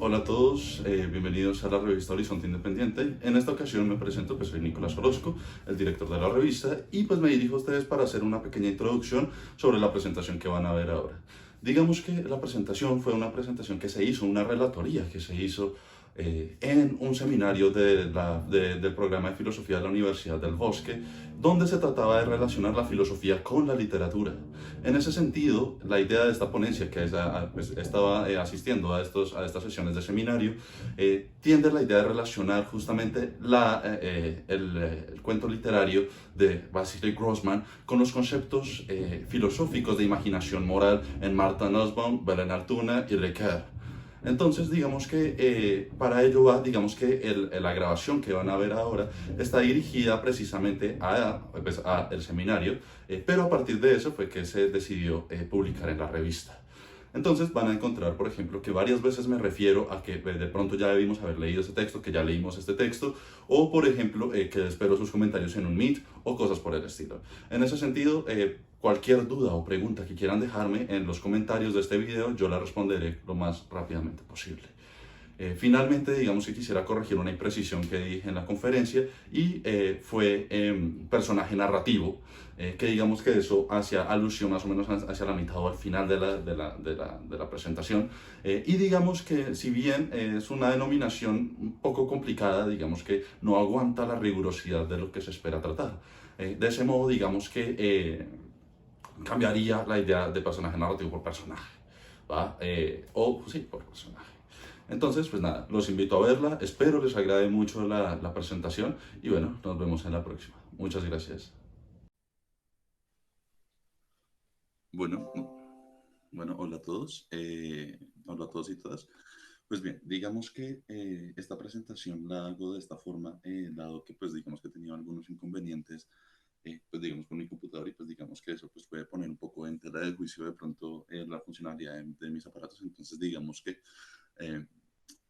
Hola a todos, bienvenidos a la revista Horizonte Independiente. En esta ocasión me presento, pues soy Nicolás Orozco, el director de la revista, y pues me dirijo a ustedes para hacer una pequeña introducción sobre la presentación que van a ver ahora. Digamos que la presentación fue una presentación que se hizo, una relatoría que se hizo en un seminario del programa de filosofía de la Universidad del Bosque, donde se trataba de relacionar la filosofía con la literatura. En ese sentido, la idea de esta ponencia, que pues, estaba asistiendo a estas sesiones de seminario, tiende a la idea de relacionar justamente el cuento literario de Vasily Grossman con los conceptos filosóficos de imaginación moral en Martha Nussbaum, Belen Altuna y Ricoeur. Entonces, digamos que para ello va, digamos que la grabación que van a ver ahora está dirigida precisamente a el seminario, pero a partir de eso fue que se decidió publicar en la revista. Entonces van a encontrar, por ejemplo, que varias veces me refiero a que de pronto ya debimos haber leído ese texto, que ya leímos este texto, o por ejemplo, que espero sus comentarios en un Meet o cosas por el estilo. En ese sentido, cualquier duda o pregunta que quieran dejarme en los comentarios de este video, yo la responderé lo más rápidamente posible. Finalmente, digamos que quisiera corregir una imprecisión que dije en la conferencia y fue personaje narrativo, que digamos que eso hacía alusión más o menos hacia la mitad o al final de la presentación. Y digamos que si bien es una denominación un poco complicada, digamos que no aguanta la rigurosidad de lo que se espera tratar. De ese modo, digamos que cambiaría la idea de personaje narrativo por personaje, ¿va? O sí, por personaje. Entonces, pues nada, los invito a verla, espero les agrade mucho la presentación y bueno, nos vemos en la próxima. Muchas gracias. Bueno, hola a todos, hola a todos y todas. Pues bien, digamos que esta presentación la hago de esta forma, dado que pues digamos que he tenido algunos inconvenientes, pues digamos con mi computador y pues digamos que eso pues puede poner un poco en tela de juicio de pronto la funcionalidad de mis aparatos, entonces digamos que eh,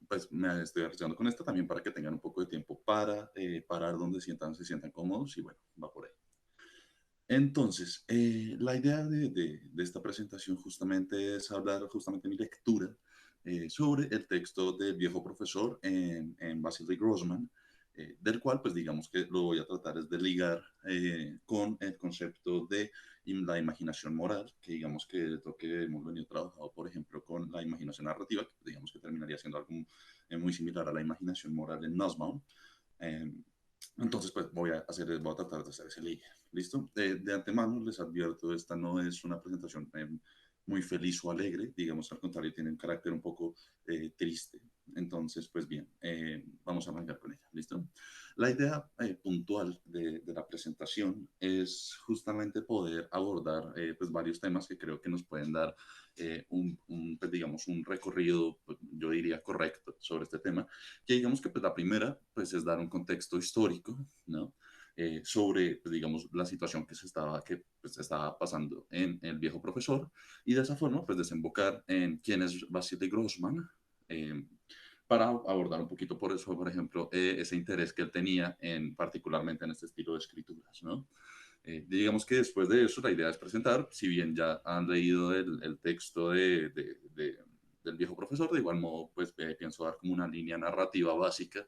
pues me estoy arriesgando con esto también para que tengan un poco de tiempo para parar donde se sientan cómodos y bueno, va por ahí. Entonces, la idea de esta presentación justamente es hablar justamente mi lectura sobre el texto del viejo profesor en Vasily Grossman, del cual pues digamos que lo voy a tratar es de ligar con el concepto de la imaginación moral, que digamos que es lo que hemos venido trabajando, por ejemplo, con la imaginación narrativa, que digamos que terminaría siendo algo muy similar a la imaginación moral en Nussbaum. Eh, entonces, pues voy a tratar de hacer ese ligue. ¿Listo? De antemano les advierto, esta no es una presentación muy feliz o alegre, digamos, al contrario, tiene un carácter un poco triste. Entonces, pues bien, vamos a arrancar con ella. ¿Listo? La idea puntual de la presentación es justamente poder abordar pues varios temas que creo que nos pueden dar pues, digamos, un recorrido, pues, yo diría, correcto sobre este tema, que digamos que pues, la primera pues, es dar un contexto histórico, ¿no? Sobre, pues, digamos, la situación que pues, estaba pasando en el viejo profesor y de esa forma, pues, desembocar en quién es Vasily Grossman, eh, para abordar un poquito por eso, por ejemplo, ese interés que él tenía particularmente en este estilo de escrituras, ¿no? Digamos que después de eso la idea es presentar, si bien ya han leído el texto del viejo profesor, de igual modo pues pienso dar como una línea narrativa básica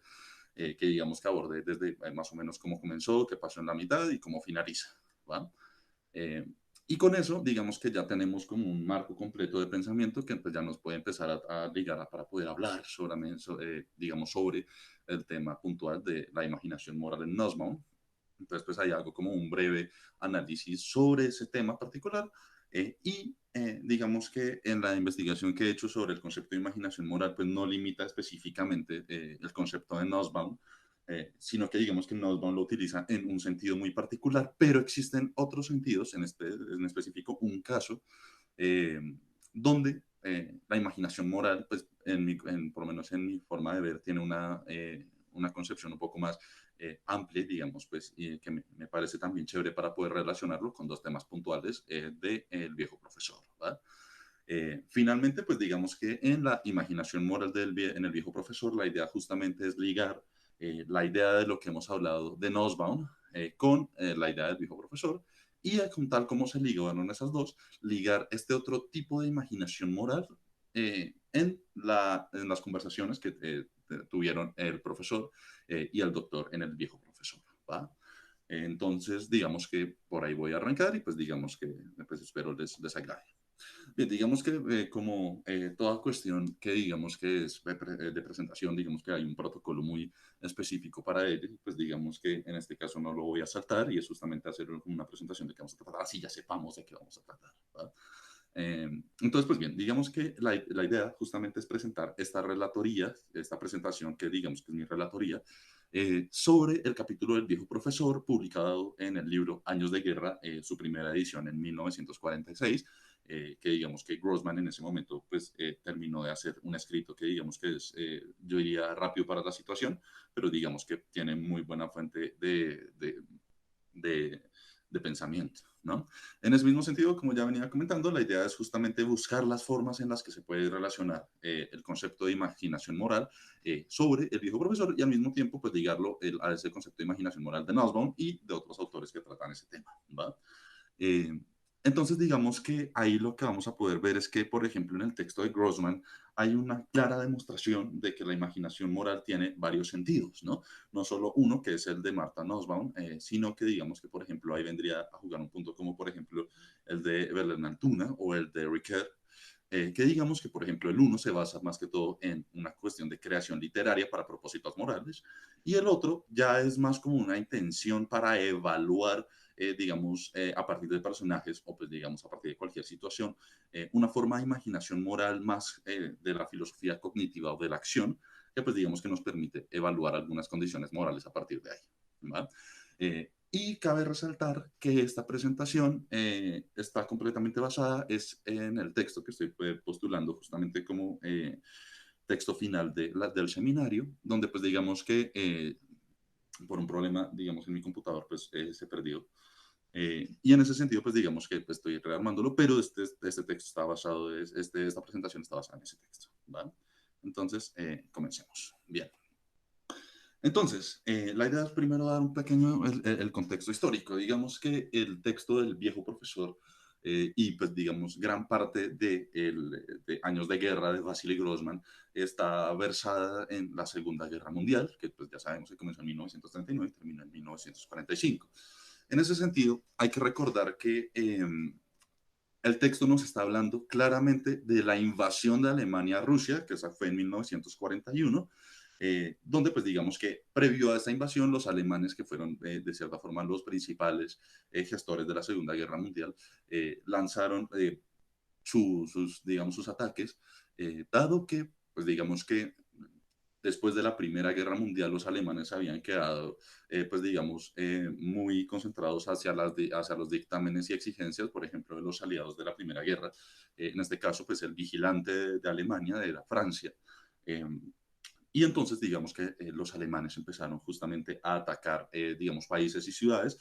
que digamos que aborde desde más o menos cómo comenzó, qué pasó en la mitad y cómo finaliza, ¿va? Eh, y con eso, digamos que ya tenemos como un marco completo de pensamiento que pues, ya nos puede empezar a ligar para poder hablar digamos, sobre el tema puntual de la imaginación moral en Nussbaum. Entonces, pues ahí hago como un breve análisis sobre ese tema particular digamos que en la investigación que he hecho sobre el concepto de imaginación moral, pues no limita específicamente el concepto de Nussbaum, sino que digamos que Nussbaum lo utiliza en un sentido muy particular, pero existen otros sentidos, en específico un caso, eh, donde la imaginación moral, pues por lo menos en mi forma de ver, tiene una concepción un poco más amplia, digamos, pues, y que me parece también chévere para poder relacionarlo con dos temas puntuales de El viejo profesor, ¿verdad? Finalmente, pues digamos que en la imaginación moral en el viejo profesor, la idea justamente es ligar la idea de lo que hemos hablado de Nussbaum con la idea del viejo profesor y con tal como se ligaron esas dos, ligar este otro tipo de imaginación moral en las conversaciones que tuvieron el profesor y el doctor en el viejo profesor, ¿va? Entonces, digamos que por ahí voy a arrancar y pues digamos que pues espero les agrade. Bien, digamos que como toda cuestión que digamos que es de presentación, digamos que hay un protocolo muy específico para ello, pues digamos que en este caso no lo voy a saltar y es justamente hacer una presentación de qué vamos a tratar, así ya sepamos de qué vamos a tratar, ¿va? Entonces, pues bien, digamos que la idea justamente es presentar esta relatoría, esta presentación que digamos que es mi relatoría, sobre el capítulo del viejo profesor publicado en el libro Años de Guerra, su primera edición en 1946, que digamos que Grossman en ese momento pues terminó de hacer un escrito que digamos que es, yo diría, rápido para la situación, pero digamos que tiene muy buena fuente de, de pensamiento, ¿no? En ese mismo sentido, como ya venía comentando, la idea es justamente buscar las formas en las que se puede relacionar el concepto de imaginación moral sobre el viejo profesor y al mismo tiempo pues ligarlo a ese concepto de imaginación moral de Nussbaum y de otros autores que tratan ese tema, ¿va? Eh, entonces, digamos que ahí lo que vamos a poder ver es que, por ejemplo, en el texto de Grossman hay una clara demostración de que la imaginación moral tiene varios sentidos, ¿no? No solo uno, que es el de Martha Nussbaum, sino que digamos que, por ejemplo, ahí vendría a jugar un punto como, por ejemplo, el de Verlaine Antuna o el de Ricoeur, que digamos que, por ejemplo, el uno se basa más que todo en una cuestión de creación literaria para propósitos morales y el otro ya es más como una intención para evaluar digamos, a partir de personajes o pues digamos a partir de cualquier situación, una forma de imaginación moral más de la filosofía cognitiva o de la acción, que pues digamos que nos permite evaluar algunas condiciones morales a partir de ahí. ¿Va? Y cabe resaltar que esta presentación está completamente basada es en el texto que estoy postulando justamente como texto final del seminario, donde pues digamos que por un problema, digamos, en mi computador, pues se perdió. Y en ese sentido, pues digamos que pues, estoy rearmándolo, pero este texto está basado, esta presentación está basada en ese texto. ¿Va? Entonces, comencemos. Bien. Entonces, la idea es primero dar un pequeño el contexto histórico. Digamos que el texto del viejo profesor y pues digamos gran parte de Años de Guerra de Vasily Grossman está versada en la Segunda Guerra Mundial, que pues ya sabemos que comenzó en 1939 y terminó en 1945. En ese sentido, hay que recordar que el texto nos está hablando claramente de la invasión de Alemania a Rusia, que esa fue en 1941, donde pues digamos que previo a esta invasión los alemanes que fueron de cierta forma los principales gestores de la Segunda Guerra Mundial lanzaron digamos, sus ataques, dado que pues digamos que después de la Primera Guerra Mundial los alemanes habían quedado, pues digamos, muy concentrados hacia los dictámenes y exigencias, por ejemplo, de los aliados de la Primera Guerra. En este caso, pues el vigilante de Alemania era Francia. Eh, y entonces, digamos que los alemanes empezaron justamente a atacar, digamos, países y ciudades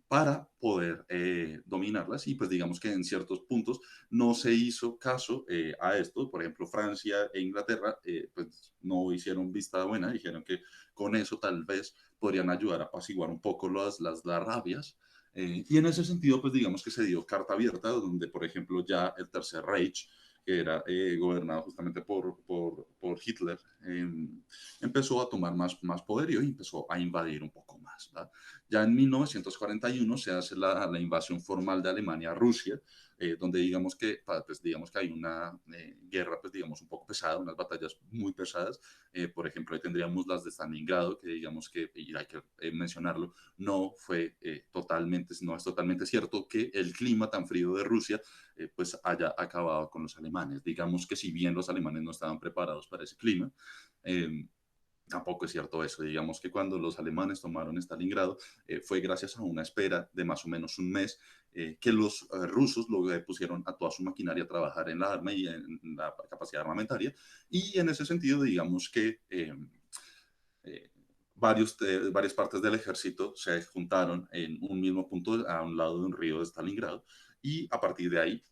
para poder dominarlas. Y pues digamos que en ciertos puntos no se hizo caso a esto. Por ejemplo, Francia e Inglaterra pues no hicieron vista buena, dijeron que con eso tal vez podrían ayudar a apaciguar un poco las rabias. Y en ese sentido, pues digamos que se dio carta abierta, donde por ejemplo ya el Tercer Reich, que era gobernado justamente por Hitler, empezó a tomar más poder y empezó a invadir un poco más. ¿Va? Ya en 1941 se hace la invasión formal de Alemania a Rusia, donde pues, digamos que hay una guerra pues, digamos, un poco pesada, unas batallas muy pesadas. Por ejemplo, ahí tendríamos las de Stalingrado, que digamos que, y hay que mencionarlo, no es totalmente cierto que el clima tan frío de Rusia pues haya acabado con los alemanes. Digamos que si bien los alemanes no estaban preparados para ese clima, eh, tampoco es cierto eso. Digamos que cuando los alemanes tomaron Stalingrado fue gracias a una espera de más o menos un mes que los rusos lo pusieron a toda su maquinaria a trabajar en la arma y en la capacidad armamentaria. Y en ese sentido, digamos que eh, varias partes del ejército se juntaron en un mismo punto a un lado de un río de Stalingrado y a partir de ahí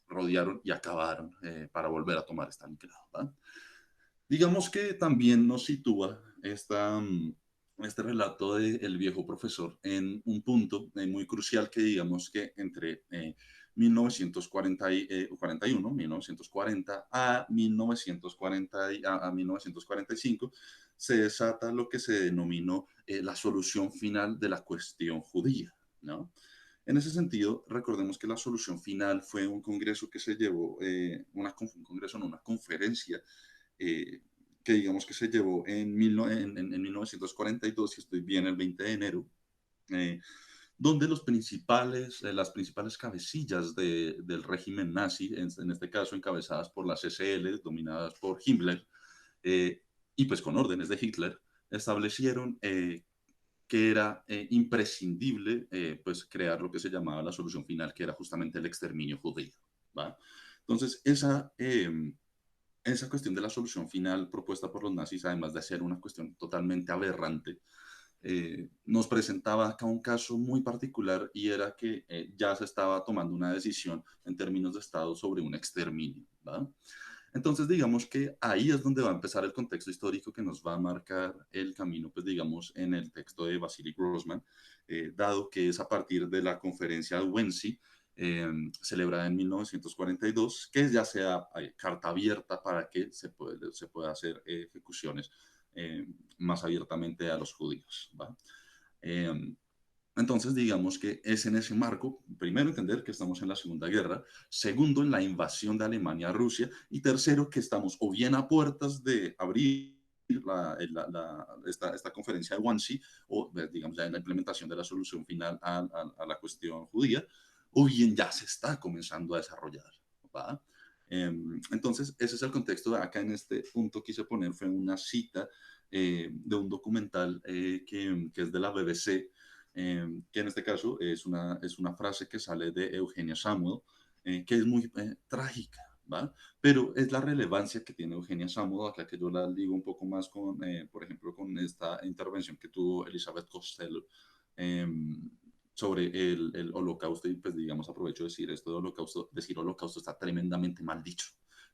rodearon y acabaron para volver a tomar Stalingrado. ¿Va? Digamos que también nos sitúa este relato de El viejo profesor en un punto muy crucial que digamos que entre 1941, 1940 a 1940, a 1945, se desata lo que se denominó la solución final de la cuestión judía, ¿no? En ese sentido, recordemos que la solución final fue un congreso que se llevó, un congreso, no, una conferencia, eh, que digamos que se llevó en 1942, si estoy bien, el 20 de enero, eh, donde las principales cabecillas del régimen nazi, en este caso encabezadas por las SL, dominadas por Himmler, eh, y pues con órdenes de Hitler, establecieron que era imprescindible pues crear lo que se llamaba la solución final, que era justamente el exterminio judío. ¿Va? Entonces, esa cuestión de la solución final propuesta por los nazis, además de ser una cuestión totalmente aberrante, nos presentaba acá un caso muy particular y era que ya se estaba tomando una decisión en términos de Estado sobre un exterminio. ¿Va? Entonces, digamos que ahí es donde va a empezar el contexto histórico que nos va a marcar el camino, pues digamos, en el texto de Vasily Grossman, dado que es a partir de la conferencia de Wannsee, celebrada en 1942, que ya sea carta abierta para que se pueda hacer ejecuciones más abiertamente a los judíos. ¿Va? Eh, entonces, digamos que es en ese marco, primero, entender que estamos en la Segunda Guerra, segundo, en la invasión de Alemania a Rusia, y tercero, que estamos o bien a puertas de abrir esta conferencia de Wannsee, o digamos ya en la implementación de la solución final a la cuestión judía, o bien ya se está comenzando a desarrollar. ¿Va? Entonces, ese es el contexto. Acá en este punto quise poner fue una cita de un documental que es de la BBC, que en este caso es una frase que sale de Eugenia Samuel, que es muy trágica, ¿va? Pero es la relevancia que tiene Eugenia Samuel, acá que yo la digo un poco más con, por ejemplo, con esta intervención que tuvo Elizabeth Costello eh, sobre el holocausto, y pues digamos aprovecho de decir esto de holocausto, decir holocausto está tremendamente mal dicho.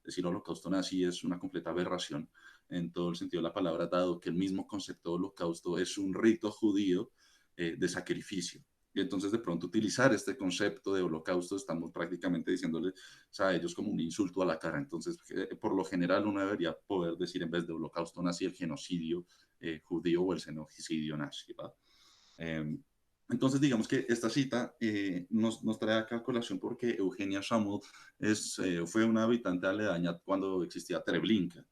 Decir holocausto nazi es una completa aberración en todo el sentido de la palabra, dado que el mismo concepto de holocausto es un rito judío de sacrificio. Y entonces de pronto utilizar este concepto de holocausto estamos prácticamente diciéndoles a ellos como un insulto a la cara. Entonces, por lo general uno debería poder decir en vez de holocausto nazi el genocidio judío o el genocidio nazi. ¿Va? Eh, entonces, digamos que esta cita nos trae acá a colación porque Eugenia Samuel fue una habitante aledaña cuando existía Treblinka.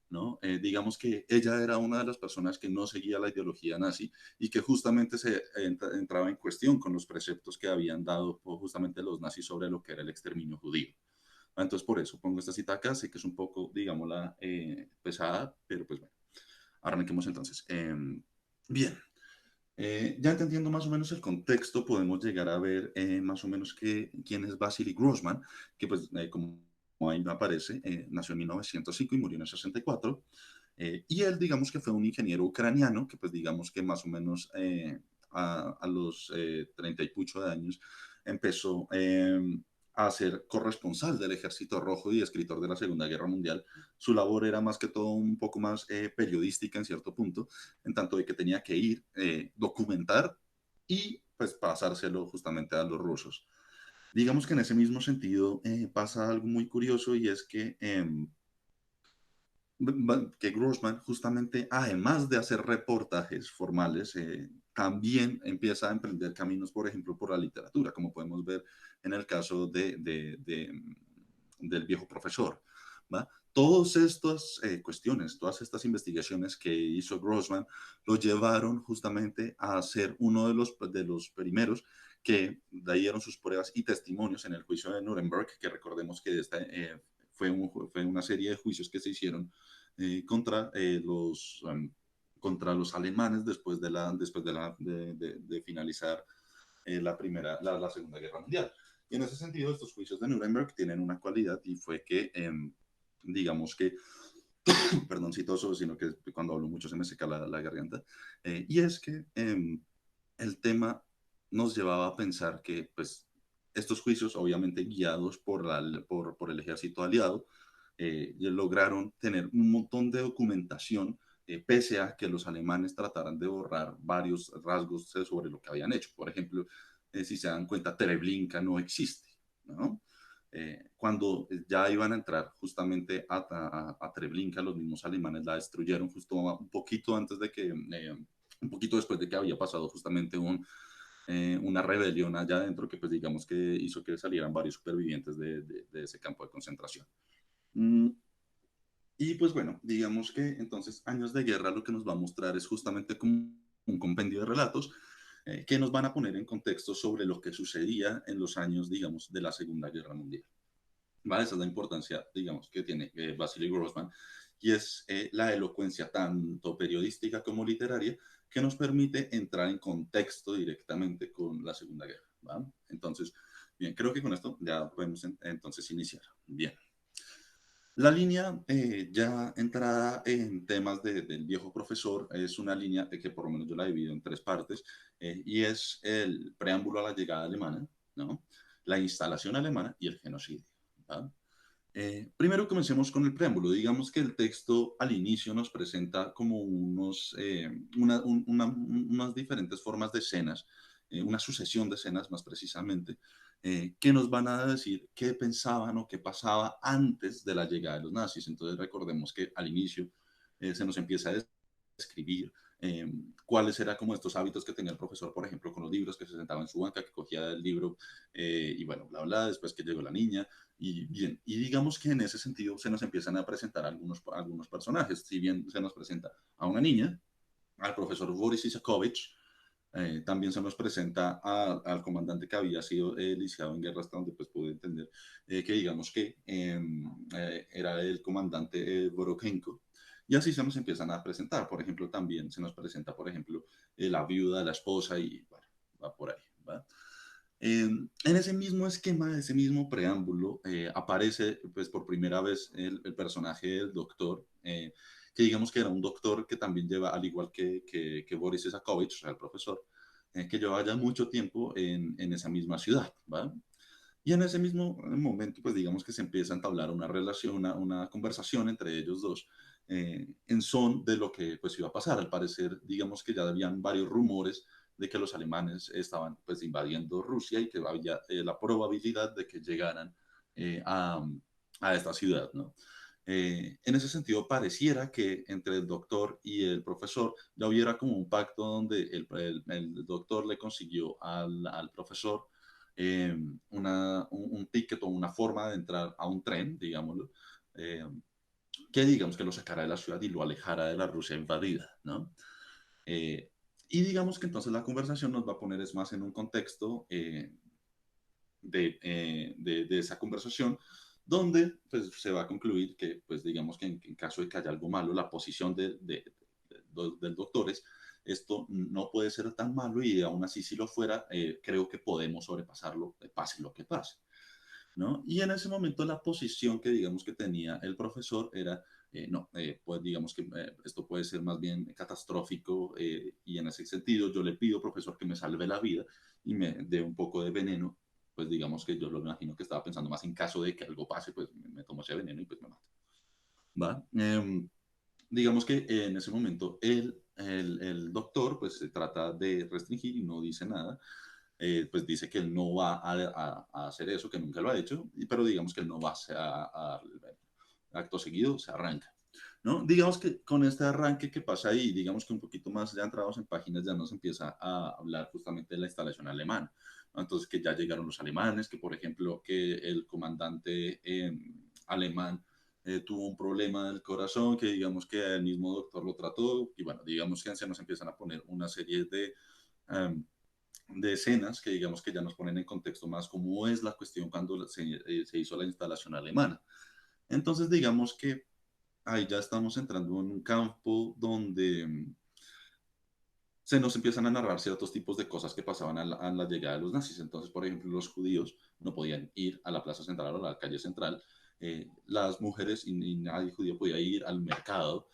¿No? Digamos que ella era una de las personas que no seguía la ideología nazi y que justamente entraba en cuestión con los preceptos que habían dado justamente los nazis sobre lo que era el exterminio judío. Entonces, por eso pongo esta cita acá, sé que es un poco, digámosla, pesada, pero pues bueno, arranquemos entonces. Bien, ya entendiendo más o menos el contexto, podemos llegar a ver más o menos quién es Vasily Grossman, que pues como ahí aparece, nació en 1905 y murió en el 64. Y él, digamos que fue un ingeniero ucraniano, que pues digamos que más o menos a los 30 y pucho de años empezó a ser corresponsal del Ejército Rojo y escritor de la Segunda Guerra Mundial. Su labor era más que todo un poco más periodística en cierto punto, en tanto de que tenía que ir, documentar y pues pasárselo justamente a los rusos. Digamos que en ese mismo sentido pasa algo muy curioso y es que Grossman justamente, además de hacer reportajes formales, también empieza a emprender caminos, por ejemplo, por la literatura, como podemos ver en el caso del viejo profesor. ¿Va? Todas estas cuestiones, todas estas investigaciones que hizo Grossman lo llevaron justamente a ser uno de los primeros que dieron sus pruebas y testimonios en el juicio de Nuremberg, que recordemos que fue una serie de juicios que se hicieron contra, contra los alemanes después de finalizar la Segunda Guerra Mundial. Y en ese sentido, estos juicios de Nuremberg tienen una cualidad y fue que, digamos que, perdón, citoso, sino que cuando hablo mucho se me seca la garganta, y es que el tema nos llevaba a pensar que, pues, estos juicios, obviamente guiados por el ejército aliado, lograron tener un montón de documentación, pese a que los alemanes trataran de borrar varios rasgos sobre lo que habían hecho. Por ejemplo, si se dan cuenta, Treblinka no existe. ¿no? Cuando ya iban a entrar justamente a Treblinka, los mismos alemanes la destruyeron justo un poquito antes de que, un poquito después de que había pasado justamente una rebelión allá adentro que pues digamos que hizo que salieran varios supervivientes de ese campo de concentración. Mm, y pues bueno, digamos que entonces Años de Guerra lo que nos va a mostrar es justamente como un compendio de relatos que nos van a poner en contexto sobre lo que sucedía en los años, digamos, de la Segunda Guerra Mundial. ¿Vale? Esa es la importancia, digamos, que tiene Vasily Grossman, y es la elocuencia tanto periodística como literaria que nos permite entrar en contexto directamente con la Segunda Guerra. ¿Va? Entonces, bien, creo que con esto ya podemos entonces iniciar. Bien. La línea ya entrada en temas del viejo profesor es una línea que por lo menos yo la divido en tres partes y es el preámbulo a la llegada alemana, ¿no? La instalación alemana y el genocidio. ¿Va? Primero comencemos con el preámbulo. Digamos que el texto al inicio nos presenta como unas diferentes formas de escenas, una sucesión de escenas más precisamente, que nos van a decir qué pensaban o qué pasaba antes de la llegada de los nazis. Entonces recordemos que al inicio se nos empieza a describir cuáles eran como estos hábitos que tenía el profesor, por ejemplo, con los libros, que se sentaba en su banca, que cogía el libro y bueno, bla, bla, después que llegó la niña, y bien, y digamos que en ese sentido se nos empiezan a presentar algunos personajes, si bien se nos presenta a una niña, al profesor Boris Isakovich, también se nos presenta al comandante que había sido lisiado en guerra, hasta donde pues pude entender que digamos que era el comandante Borochenko. Y así se nos empiezan a presentar. Por ejemplo, también se nos presenta, por ejemplo, la viuda, la esposa y bueno, va por ahí. ¿Va? En ese mismo esquema, ese mismo preámbulo, aparece pues por primera vez el personaje del doctor, que digamos que era un doctor que también lleva, al igual que Boris Isakovich, o sea, el profesor, que lleva ya mucho tiempo en esa misma ciudad, ¿va? Y en ese mismo momento, pues digamos que se empieza a entablar una relación, una conversación entre ellos dos, en son de lo que pues iba a pasar. Al parecer, digamos que ya habían varios rumores de que los alemanes estaban pues invadiendo Rusia y que había la probabilidad de que llegaran eh, a, a esta ciudad, ¿no? En ese sentido, pareciera que entre el doctor y el profesor ya hubiera como un pacto donde el doctor le consiguió al profesor un ticket o una forma de entrar a un tren, digámoslo, eh, que digamos que lo sacara de la ciudad y lo alejara de la Rusia invadida, ¿no? Eh, y digamos que entonces la conversación nos va a poner es más en un contexto de esa conversación donde pues, se va a concluir que, pues digamos que en caso de que haya algo malo, la posición del doctor es, esto no puede ser tan malo y aún así si lo fuera, creo que podemos sobrepasarlo, pase lo que pase. ¿No? Y en ese momento la posición que digamos que tenía el profesor era, no, pues digamos que esto puede ser más bien catastrófico y en ese sentido yo le pido, profesor, que me salve la vida y me dé un poco de veneno, pues digamos que yo lo imagino que estaba pensando más en caso de que algo pase, pues me tomo ese veneno y pues me mato. ¿Va? Digamos que en ese momento el doctor pues se trata de restringir y no dice nada, pues dice que él no va a hacer eso, que nunca lo ha hecho, pero digamos que él no va a acto seguido, se arranca. ¿No? Digamos que con este arranque que pasa ahí, digamos que un poquito más ya entrados en páginas, ya nos empieza a hablar justamente de la instalación alemana. ¿No? Entonces, que ya llegaron los alemanes, que por ejemplo, que el comandante alemán tuvo un problema del corazón, que digamos que el mismo doctor lo trató, y bueno, digamos que se nos empiezan a poner una serie um, de escenas que digamos que ya nos ponen en contexto más cómo es la cuestión cuando se hizo la instalación alemana. Entonces, digamos que ahí ya estamos entrando en un campo donde se nos empiezan a narrar ciertos tipos de cosas que pasaban a la llegada de los nazis. Entonces, por ejemplo, los judíos no podían ir a la plaza central o a la calle central. Las mujeres y nadie judío podía ir al mercado.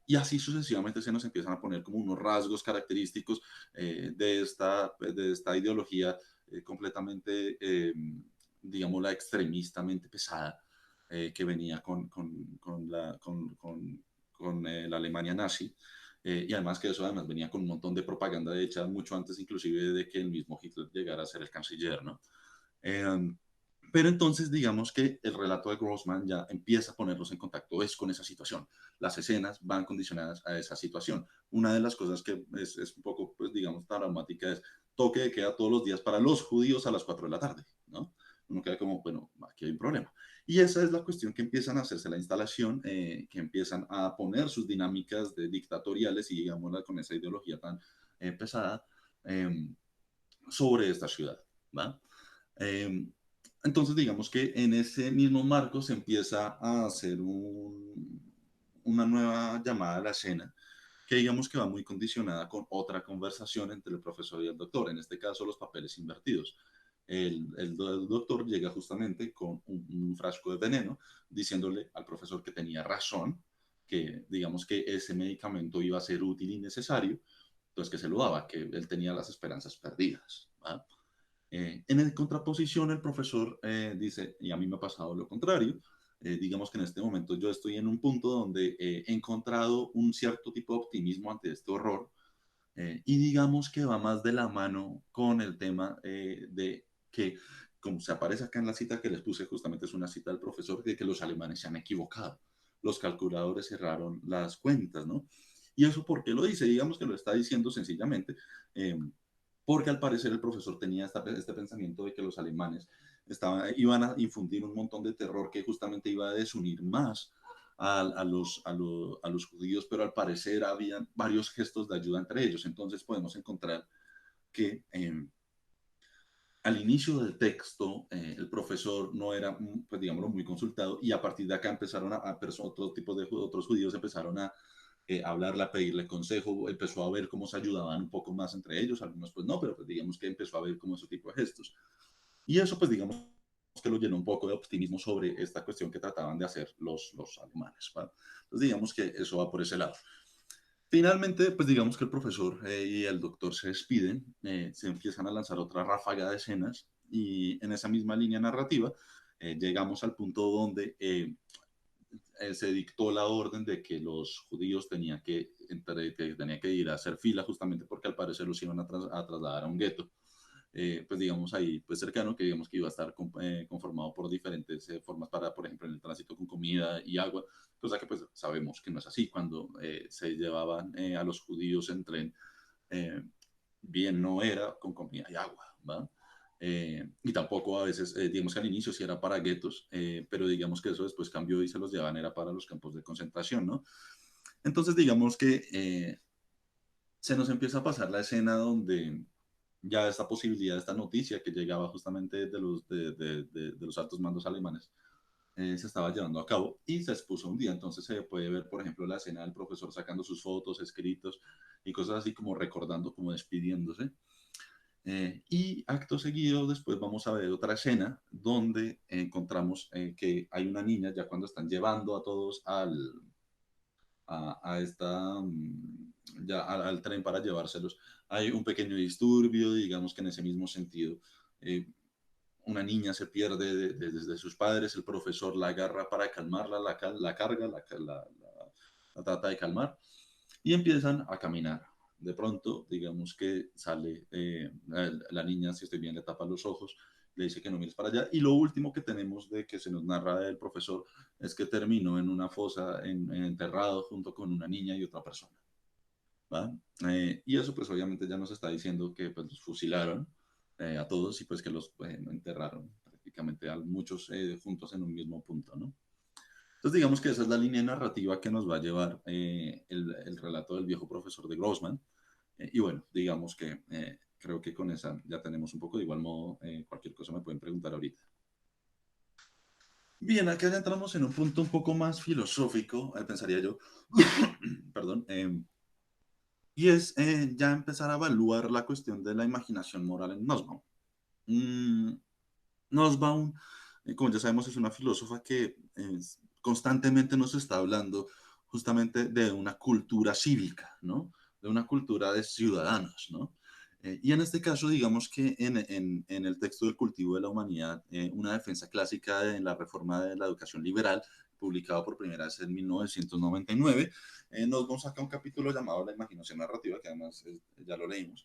Y así sucesivamente se nos empiezan a poner como unos rasgos característicos de esta ideología completamente, digamos, la extremistamente pesada que venía con la Alemania nazi. Y además que eso además venía con un montón de propaganda hecha mucho antes inclusive de que el mismo Hitler llegara a ser el canciller, ¿no? Pero entonces digamos que el relato de Grossman ya empieza a ponerlos en contacto es con esa situación. Las escenas van condicionadas a esa situación. Una de las cosas que es un poco, pues digamos, traumática es toque de queda todos los días para los judíos a las 4 de la tarde, ¿no? Uno queda como, bueno, aquí hay un problema. Y esa es la cuestión que empiezan a hacerse la instalación, que empiezan a poner sus dinámicas de dictatoriales y, digamos, con esa ideología tan pesada eh, sobre esta ciudad, ¿va? Eh, entonces, digamos que en ese mismo marco se empieza a hacer una nueva llamada a la escena, que digamos que va muy condicionada con otra conversación entre el profesor y el doctor, en este caso los papeles invertidos. El doctor llega justamente con un frasco de veneno, diciéndole al profesor que tenía razón, que digamos que ese medicamento iba a ser útil y necesario, entonces que se lo daba, que él tenía las esperanzas perdidas. ¿Va? En contraposición, el profesor dice, y a mí me ha pasado lo contrario, digamos que en este momento yo estoy en un punto donde he encontrado un cierto tipo de optimismo ante este horror, y digamos que va más de la mano con el tema de que, como se aparece acá en la cita que les puse, justamente es una cita del profesor, de que los alemanes se han equivocado, los calculadores cerraron las cuentas, ¿no? ¿Y eso por qué lo dice? Digamos que lo está diciendo sencillamente porque al parecer el profesor tenía este pensamiento de que los alemanes iban a infundir un montón de terror que justamente iba a desunir más a los judíos, pero al parecer había varios gestos de ayuda entre ellos. Entonces podemos encontrar que al inicio del texto el profesor no era, pues digámoslo, muy consultado y a partir de acá empezaron otro tipo de otros judíos empezaron a hablarle, a pedirle consejo, empezó a ver cómo se ayudaban un poco más entre ellos, algunos pues no, pero pues digamos que empezó a ver como ese tipo de gestos. Y eso pues digamos que lo llenó un poco de optimismo sobre esta cuestión que trataban de hacer los alemanes. ¿Va? Entonces digamos que eso va por ese lado. Finalmente, pues digamos que el profesor y el doctor se despiden, se empiezan a lanzar otra ráfaga de escenas y en esa misma línea narrativa llegamos al punto donde se dictó la orden de que los judíos tenían que ir a hacer fila justamente porque al parecer los iban a trasladar a un gueto. Pues digamos ahí, pues cercano, que digamos que iba a estar conformado por diferentes formas para, por ejemplo, en el tránsito con comida y agua, cosa que pues sabemos que no es así. Cuando se llevaban a los judíos en tren, eh, bien no era con comida y agua, ¿va? Y tampoco a veces, digamos que al inicio sí era para guetos, pero digamos que eso después cambió y se los llevaban era para los campos de concentración, ¿no? Entonces digamos que se nos empieza a pasar la escena donde ya esta posibilidad, esta noticia que llegaba justamente de los altos mandos alemanes, se estaba llevando a cabo y se expuso un día. Entonces se puede ver, por ejemplo, la escena del profesor sacando sus fotos, escritos y cosas así como recordando, como despidiéndose. Y acto seguido, después vamos a ver otra escena donde encontramos que hay una niña ya cuando están llevando a todos a esta, ya al tren para llevárselos. Hay un pequeño disturbio, digamos que en ese mismo sentido. Eh, una niña se pierde desde sus padres, el profesor la agarra para calmarla, la carga, la trata de calmar y empiezan a caminar. De pronto, digamos que sale la niña, si estoy bien, le tapa los ojos, le dice que no mires para allá. Y lo último que tenemos de que se nos narra del profesor es que terminó en una fosa, enterrado junto con una niña y otra persona. ¿Va? Y eso pues obviamente ya nos está diciendo que pues, los fusilaron a todos y pues que los enterraron prácticamente a muchos juntos en un mismo punto, ¿no? Entonces digamos que esa es la línea narrativa que nos va a llevar el relato del viejo profesor de Grossman. Y bueno, digamos que creo que con esa ya tenemos un poco, de igual modo, cualquier cosa me pueden preguntar ahorita. Bien, acá ya entramos en un punto un poco más filosófico, pensaría yo, perdón, y es ya empezar a evaluar la cuestión de la imaginación moral en Nussbaum. Mm, Nussbaum, como ya sabemos, es una filósofa que constantemente nos está hablando justamente de una cultura cívica, ¿no? De una cultura de ciudadanos, ¿no? Y en este caso, digamos que en el texto del cultivo de la humanidad, una defensa clásica de la reforma de la educación liberal, publicado por primera vez en 1999, nos saca un capítulo llamado La imaginación narrativa, que además ya lo leímos.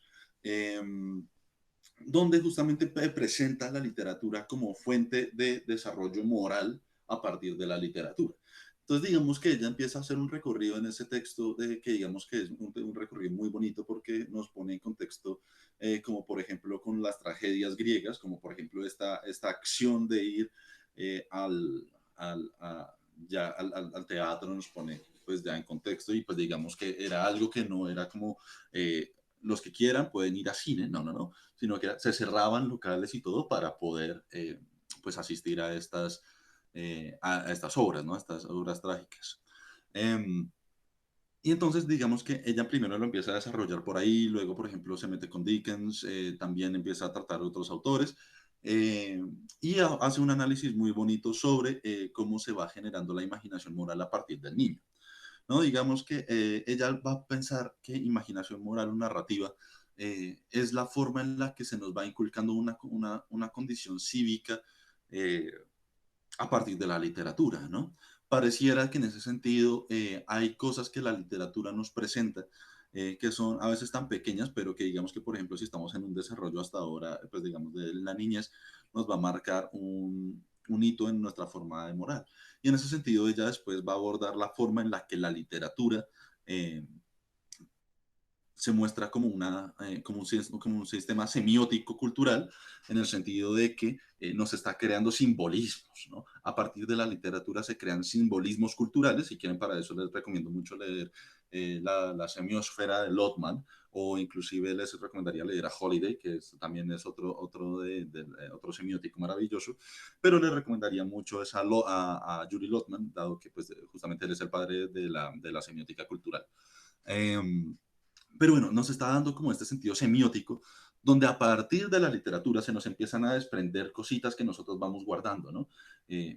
donde justamente presenta la literatura como fuente de desarrollo moral a partir de la literatura. Entonces, digamos que ella empieza a hacer un recorrido en ese texto, de que digamos que es un recorrido muy bonito porque nos pone en contexto, como por ejemplo con las tragedias griegas, como por ejemplo esta acción de ir al, a, ya al teatro, nos pone pues ya en contexto y pues digamos que era algo que no era como los que quieran pueden ir a cine, no, no, no, sino que se cerraban locales y todo para poder pues asistir a estas obras, ¿no? A estas obras trágicas. Eh, y entonces, digamos que ella primero lo empieza a desarrollar por ahí, luego, por ejemplo, se mete con Dickens, también empieza a tratar otros autores, eh, y hace un análisis muy bonito sobre cómo se va generando la imaginación moral a partir del niño. ¿No? Digamos que ella va a pensar que imaginación moral o narrativa es la forma en la que se nos va inculcando una condición cívica eh, a partir de la literatura, ¿no? Pareciera que en ese sentido hay cosas que la literatura nos presenta que son a veces tan pequeñas, pero que digamos que, por ejemplo, si estamos en un desarrollo hasta ahora, pues digamos de la niñez, nos va a marcar un hito en nuestra forma de moral. Y en ese sentido, ella después va a abordar la forma en la que la literatura eh, se muestra como, como un sistema semiótico cultural, en el sentido de que nos está creando simbolismos, ¿no? A partir de la literatura se crean simbolismos culturales, si quieren para eso les recomiendo mucho leer la semiosfera de Lotman, o inclusive les recomendaría leer a Holiday, que también es otro semiótico maravilloso, pero les recomendaría mucho a Yuri Lotman, dado que pues, justamente él es el padre de la semiótica cultural. Pero bueno, nos está dando como este sentido semiótico, donde a partir de la literatura se nos empiezan a desprender cositas que nosotros vamos guardando, ¿no?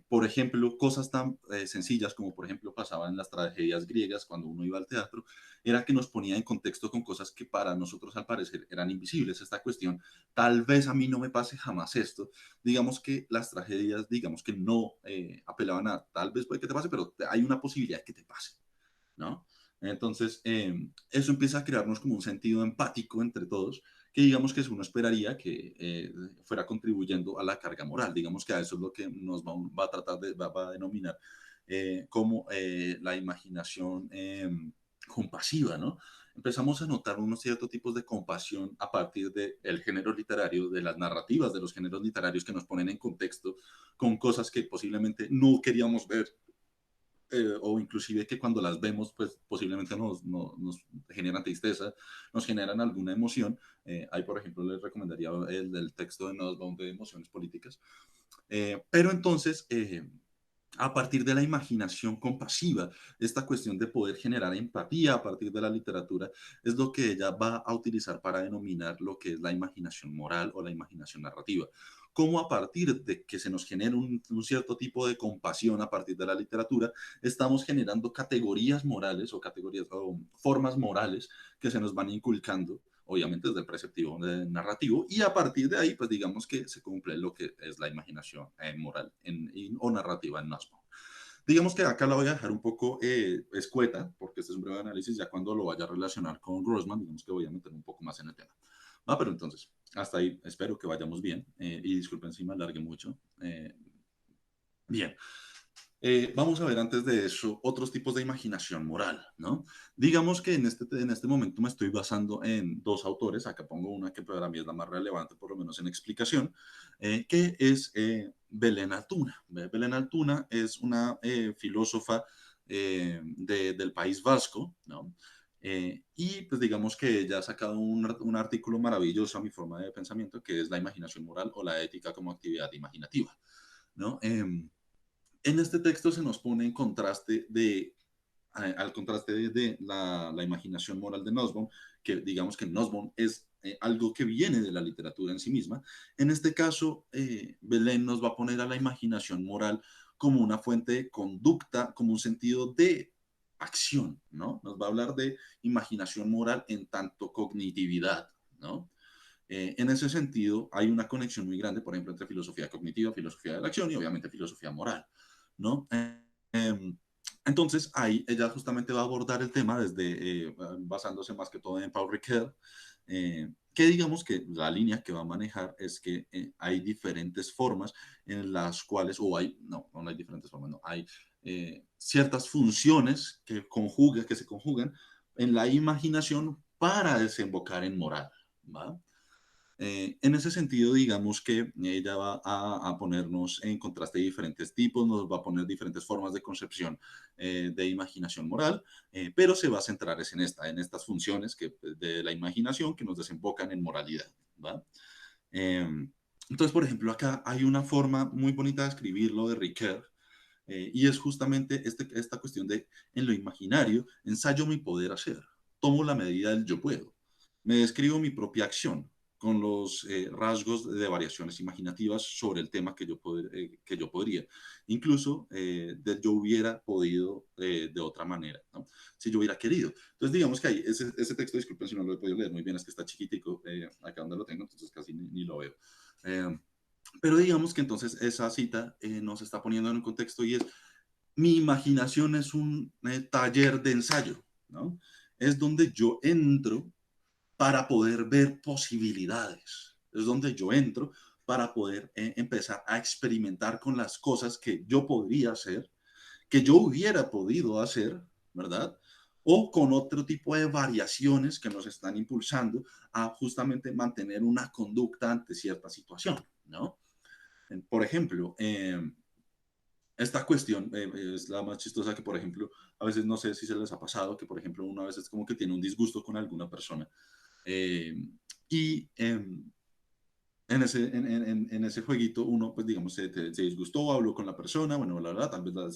Por ejemplo, cosas tan sencillas como por ejemplo pasaba en las tragedias griegas cuando uno iba al teatro, era que nos ponía en contexto con cosas que para nosotros al parecer eran invisibles. Esta cuestión, tal vez a mí no me pase jamás esto, digamos que las tragedias, digamos que no apelaban a tal vez puede que te pase, pero hay una posibilidad que te pase, ¿no? Entonces, eso empieza a crearnos como un sentido empático entre todos, que digamos que uno esperaría que fuera contribuyendo a la carga moral. Digamos que a eso es lo que nos va a tratar va a denominar como la imaginación compasiva, ¿no? Empezamos a notar unos ciertos tipos de compasión a partir del género literario, de las narrativas de los géneros literarios que nos ponen en contexto con cosas que posiblemente no queríamos ver o inclusive que cuando las vemos, pues posiblemente nos generan tristeza, nos generan alguna emoción. Ahí, por ejemplo, les recomendaría el texto de Nussbaum de Emociones Políticas. Pero entonces, a partir de la imaginación compasiva, esta cuestión de poder generar empatía a partir de la literatura, es lo que ella va a utilizar para denominar lo que es la imaginación moral o la imaginación narrativa. Cómo a partir de que se nos genera un cierto tipo de compasión a partir de la literatura, estamos generando categorías morales o categorías o formas morales que se nos van inculcando obviamente desde el preceptivo narrativo, y a partir de ahí, pues digamos que se cumple lo que es la imaginación moral o narrativa en Nussbaum. Digamos que acá la voy a dejar un poco escueta, porque este es un breve análisis, ya cuando lo vaya a relacionar con Grossman, digamos que voy a meter un poco más en el tema. Pero entonces, hasta ahí espero que vayamos bien, y disculpen si me alargue mucho. Bien, vamos a ver antes de eso otros tipos de imaginación moral, ¿no? Digamos que en este momento me estoy basando en dos autores, acá pongo una que para mí es la más relevante, por lo menos en explicación, que es Belén Altuna. Belén Altuna es una filósofa del País Vasco, ¿no? Y pues digamos que ella ha sacado un artículo maravilloso a mi forma de pensamiento, que es la imaginación moral o la ética como actividad imaginativa, ¿no? En este texto se nos pone en contraste al contraste de la imaginación moral de Nussbaum, que digamos que Nussbaum es algo que viene de la literatura en sí misma. En este caso, Belén nos va a poner a la imaginación moral como una fuente de conducta, como un sentido de acción, ¿no? Nos va a hablar de imaginación moral en tanto cognitividad, ¿no? En ese sentido, hay una conexión muy grande, por ejemplo, entre filosofía cognitiva, filosofía de la acción y obviamente filosofía moral, ¿no? Entonces, ahí ella justamente va a abordar el tema desde, basándose más que todo en Paul Ricoeur, que digamos que la línea que va a manejar es que hay diferentes formas en las cuales, o hay, no, no hay diferentes formas, no, hay ciertas funciones que se conjugan en la imaginación para desembocar en moral, ¿va? En ese sentido, digamos que ella va a ponernos en contraste diferentes tipos, nos va a poner diferentes formas de concepción de imaginación moral, pero se va a centrar es en estas funciones de la imaginación que nos desembocan en moralidad, ¿va? Eh, entonces, por ejemplo, acá hay una forma muy bonita de escribirlo de Ricoeur, y es justamente esta cuestión de, en lo imaginario, ensayo mi poder hacer, tomo la medida del yo puedo, me describo mi propia acción con los rasgos de variaciones imaginativas sobre el tema que yo podría, incluso yo hubiera podido de otra manera, ¿no? Si yo hubiera querido. Entonces, digamos que hay ese texto, disculpen si no lo he podido leer muy bien, es que está chiquitico acá donde lo tengo, entonces casi ni lo veo. Eh, pero digamos que entonces esa cita nos está poniendo en un contexto y es, mi imaginación es un taller de ensayo, ¿no? Es donde yo entro para poder ver posibilidades, es donde yo entro para poder empezar a experimentar con las cosas que yo podría hacer, que yo hubiera podido hacer, ¿verdad? O con otro tipo de variaciones que nos están impulsando a justamente mantener una conducta ante cierta situación, ¿no? Por ejemplo, esta cuestión es la más chistosa que, por ejemplo, a veces no sé si se les ha pasado, que, por ejemplo, uno a veces como que tiene un disgusto con alguna persona eh, y en ese jueguito uno, pues digamos, se disgustó, habló con la persona, bueno, la verdad, tal vez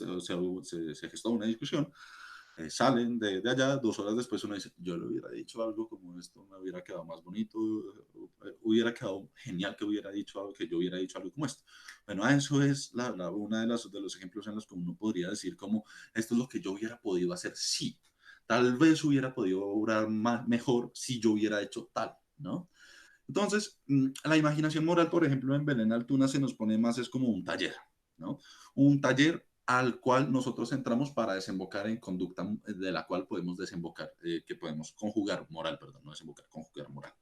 se gestó una discusión, salen de allá, 2 horas después uno dice, yo le hubiera dicho algo como esto, me hubiera quedado más bonito, hubiera quedado genial que hubiera dicho algo, que yo hubiera dicho algo como esto. Bueno, a eso es una de los ejemplos en los que uno podría decir como, esto es lo que yo hubiera podido hacer, sí. Tal vez hubiera podido obrar mejor si yo hubiera hecho tal, ¿no? Entonces, la imaginación moral, por ejemplo, en Belén Altuna se nos pone más, es como un taller, ¿no? Un taller al cual nosotros entramos para desembocar en conducta de la cual podemos desembocar, que podemos conjugar moral, perdón, no desembocar, conjugar moral.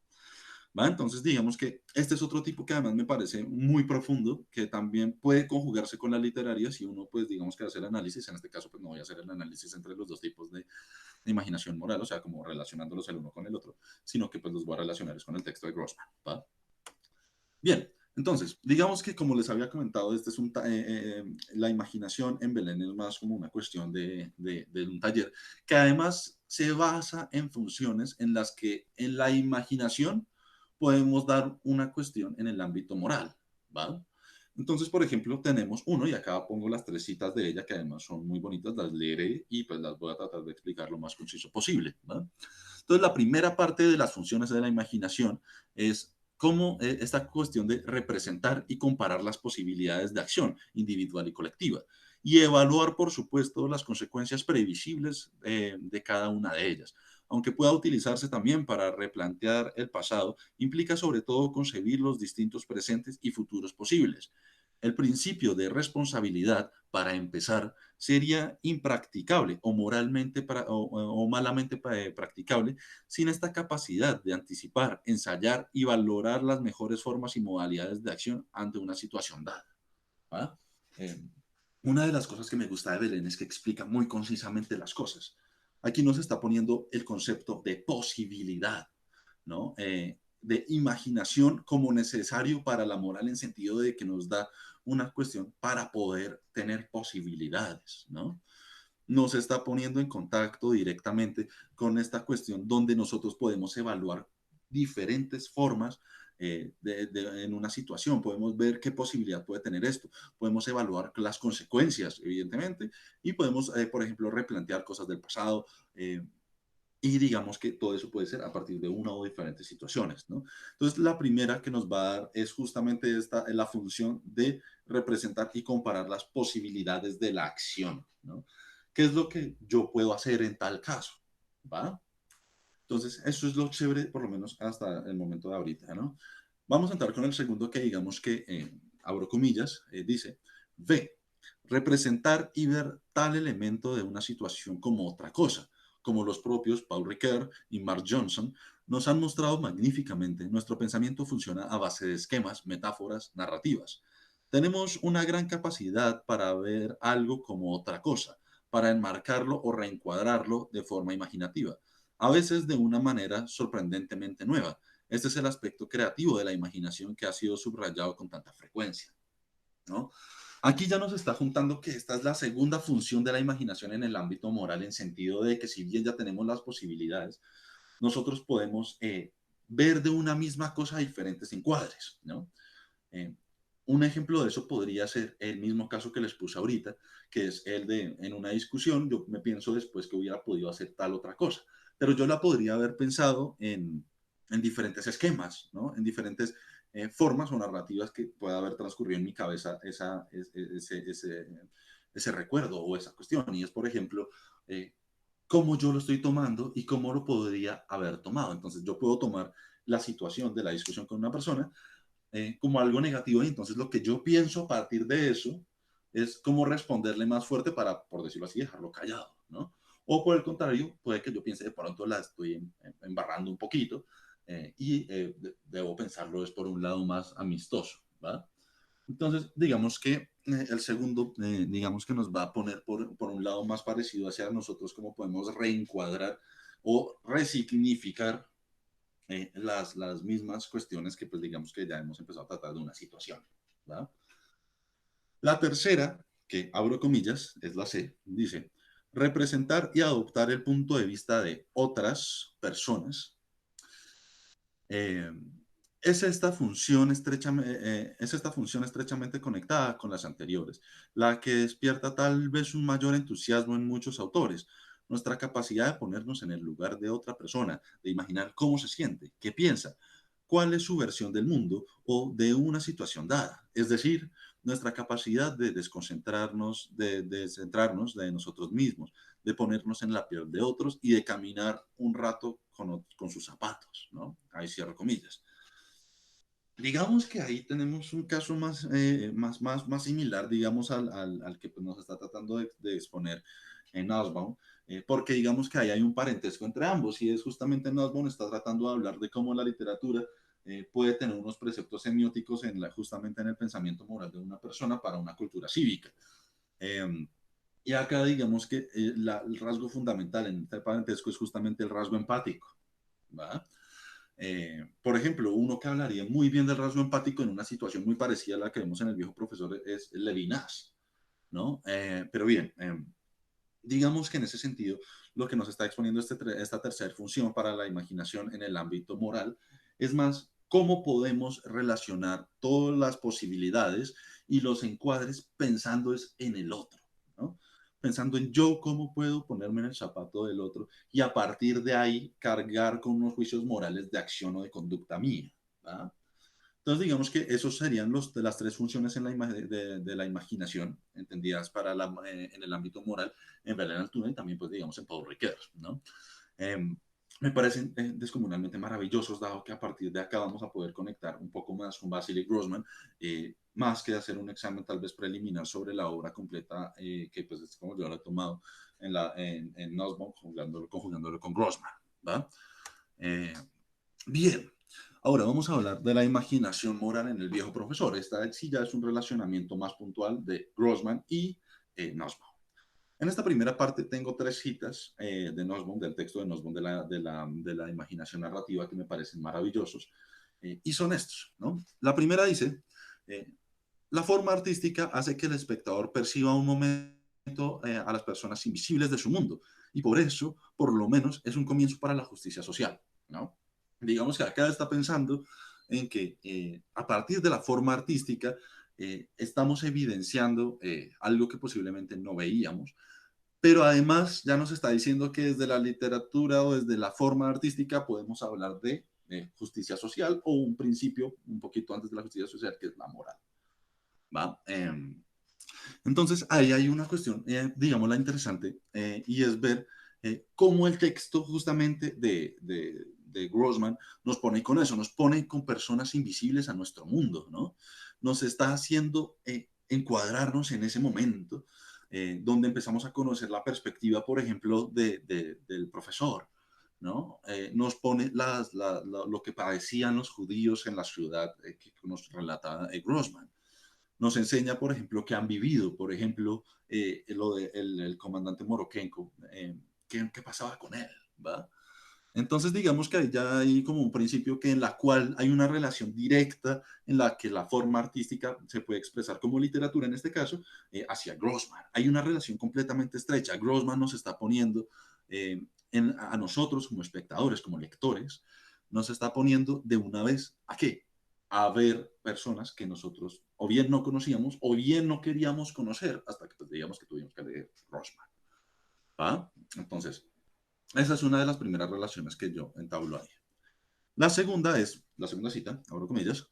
¿Va? Entonces, digamos que este es otro tipo que además me parece muy profundo, que también puede conjugarse con la literaria si uno, pues, digamos que hace el análisis, en este caso, pues no voy a hacer el análisis entre los dos tipos de imaginación moral, o sea, como relacionándolos el uno con el otro, sino que pues los voy a relacionar con el texto de Grossman, ¿va? Bien, entonces, digamos que como les había comentado, este es la imaginación en Belén es más como una cuestión de un taller, que además se basa en funciones en las que en la imaginación podemos dar una cuestión en el ámbito moral, ¿va? Entonces, por ejemplo, tenemos uno, y acá pongo las 3 citas de ella, que además son muy bonitas, las leeré y pues las voy a tratar de explicar lo más conciso posible, ¿va? Entonces, la primera parte de las funciones de la imaginación es cómo esta cuestión de representar y comparar las posibilidades de acción individual y colectiva y evaluar, por supuesto, las consecuencias previsibles de cada una de ellas. Aunque pueda utilizarse también para replantear el pasado, implica sobre todo concebir los distintos presentes y futuros posibles. El principio de responsabilidad, para empezar, sería impracticable o moralmente o malamente practicable sin esta capacidad de anticipar, ensayar y valorar las mejores formas y modalidades de acción ante una situación dada. ¿Va? Eh, una de las cosas que me gusta de Belén es que explica muy concisamente las cosas. Aquí nos está poniendo el concepto de posibilidad, ¿no? De imaginación como necesario para la moral en sentido de que nos da una cuestión para poder tener posibilidades, ¿no? Nos está poniendo en contacto directamente con esta cuestión donde nosotros podemos evaluar diferentes formas en una situación. Podemos ver qué posibilidad puede tener esto. Podemos evaluar las consecuencias, evidentemente, y podemos, por ejemplo, replantear cosas del pasado. Y digamos que todo eso puede ser a partir de una o diferentes situaciones, ¿no? Entonces, la primera que nos va a dar es justamente la función de representar y comparar las posibilidades de la acción, ¿no? ¿Qué es lo que yo puedo hacer en tal caso? ¿Va? Entonces, eso es lo chévere, por lo menos hasta el momento de ahorita, ¿no? Vamos a entrar con el segundo que digamos que, abro comillas, dice, ve, representar y ver tal elemento de una situación como otra cosa, como los propios Paul Ricoeur y Mark Johnson nos han mostrado magníficamente. Nuestro pensamiento funciona a base de esquemas, metáforas, narrativas. Tenemos una gran capacidad para ver algo como otra cosa, para enmarcarlo o reencuadrarlo de forma imaginativa, a veces de una manera sorprendentemente nueva. Este es el aspecto creativo de la imaginación que ha sido subrayado con tanta frecuencia, ¿no? Aquí ya nos está juntando que esta es la segunda función de la imaginación en el ámbito moral, en sentido de que si bien ya tenemos las posibilidades, nosotros podemos ver de una misma cosa diferentes encuadres, ¿no? Eh, un ejemplo de eso podría ser el mismo caso que les puse ahorita, que es el de, en una discusión, yo me pienso después que hubiera podido hacer tal otra cosa, pero yo la podría haber pensado en diferentes esquemas, ¿no? En diferentes formas o narrativas que pueda haber transcurrido en mi cabeza ese recuerdo o esa cuestión. Y es, por ejemplo, cómo yo lo estoy tomando y cómo lo podría haber tomado. Entonces, yo puedo tomar la situación de la discusión con una persona como algo negativo y entonces lo que yo pienso a partir de eso es cómo responderle más fuerte para, por decirlo así, dejarlo callado, ¿no? O por el contrario, puede que yo piense de pronto la estoy embarrando un poquito debo pensarlo es por un lado más amistoso, ¿va? Entonces, digamos que el segundo, digamos que nos va a poner por un lado más parecido hacia nosotros, cómo podemos reencuadrar o resignificar las mismas cuestiones que, pues, digamos que ya hemos empezado a tratar de una situación, ¿verdad? La tercera, que abro comillas, es la C, dice, representar y adoptar el punto de vista de otras personas. Eh, es esta función estrechamente conectada con las anteriores, la que despierta tal vez un mayor entusiasmo en muchos autores. Nuestra capacidad de ponernos en el lugar de otra persona, de imaginar cómo se siente, qué piensa, cuál es su versión del mundo o de una situación dada. Es decir, nuestra capacidad de desconcentrarnos, de centrarnos de nosotros mismos, de ponernos en la piel de otros y de caminar un rato con sus zapatos, ¿no? Ahí cierro comillas. Digamos que ahí tenemos un caso más similar, digamos, al que pues, nos está tratando de exponer en Nussbaum, porque digamos que ahí hay un parentesco entre ambos, y es justamente Nussbaum está tratando de hablar de cómo la literatura puede tener unos preceptos semióticos justamente en el pensamiento moral de una persona para una cultura cívica. Eh, y acá digamos que el rasgo fundamental en este parentesco es justamente el rasgo empático, ¿va? Por ejemplo, uno que hablaría muy bien del rasgo empático en una situación muy parecida a la que vemos en el viejo profesor es Levinas, ¿no? Pero bien, digamos que en ese sentido, lo que nos está exponiendo esta tercera función para la imaginación en el ámbito moral es más cómo podemos relacionar todas las posibilidades y los encuadres pensando es en el otro, ¿no? Pensando en yo cómo puedo ponerme en el zapato del otro y a partir de ahí cargar con unos juicios morales de acción o de conducta mía, ¿verdad? Entonces, digamos que esos serían de las tres funciones de la imaginación, entendidas en el ámbito moral, en Bernard Altuve y también, pues, digamos, en Paul Ricoeur, ¿no? Eh, me parecen descomunalmente maravillosos, dado que a partir de acá vamos a poder conectar un poco más con Vasily Grossman, más que hacer un examen tal vez preliminar sobre la obra completa, que pues es como yo lo he tomado en Nussbaum, conjugándolo con Grossman, ¿va? Eh, Bien, ahora vamos a hablar de la imaginación moral en el viejo profesor. Esta sí ya es un relacionamiento más puntual de Grossman y Nussbaum. En esta primera parte tengo tres citas de Nussbaum, del texto de Nussbaum de la imaginación narrativa que me parecen maravillosos, y son estos, ¿no? La primera dice, eh, la forma artística hace que el espectador perciba un momento a las personas invisibles de su mundo, y por eso, por lo menos, es un comienzo para la justicia social, ¿no? Digamos que acá está pensando en que a partir de la forma artística estamos evidenciando algo que posiblemente no veíamos, pero además ya nos está diciendo que desde la literatura o desde la forma artística podemos hablar de justicia social o un principio un poquito antes de la justicia social que es la moral, ¿va? Entonces ahí hay una cuestión, digamos, la interesante, y es ver cómo el texto justamente de Grossman nos pone con eso, nos pone con personas invisibles a nuestro mundo, ¿no? Nos está haciendo encuadrarnos en ese momento, donde empezamos a conocer la perspectiva, por ejemplo, del profesor, ¿no? Nos pone lo que padecían los judíos en la ciudad que nos relata Grossman. Nos enseña, por ejemplo, que han vivido, por ejemplo, lo del el comandante Morokenko, qué pasaba con él, ¿va? Entonces, digamos que ahí ya hay como un principio que en la cual hay una relación directa en la que la forma artística se puede expresar como literatura, en este caso, hacia Grossman. Hay una relación completamente estrecha. Grossman nos está poniendo a nosotros como espectadores, como lectores, nos está poniendo de una vez a qué? A ver personas que nosotros o bien no conocíamos o bien no queríamos conocer hasta que pues, digamos que tuvimos que leer Grossman. ¿Va? Entonces, esa es una de las primeras relaciones que yo entablo ahí. La segunda es, la segunda cita, abro comillas,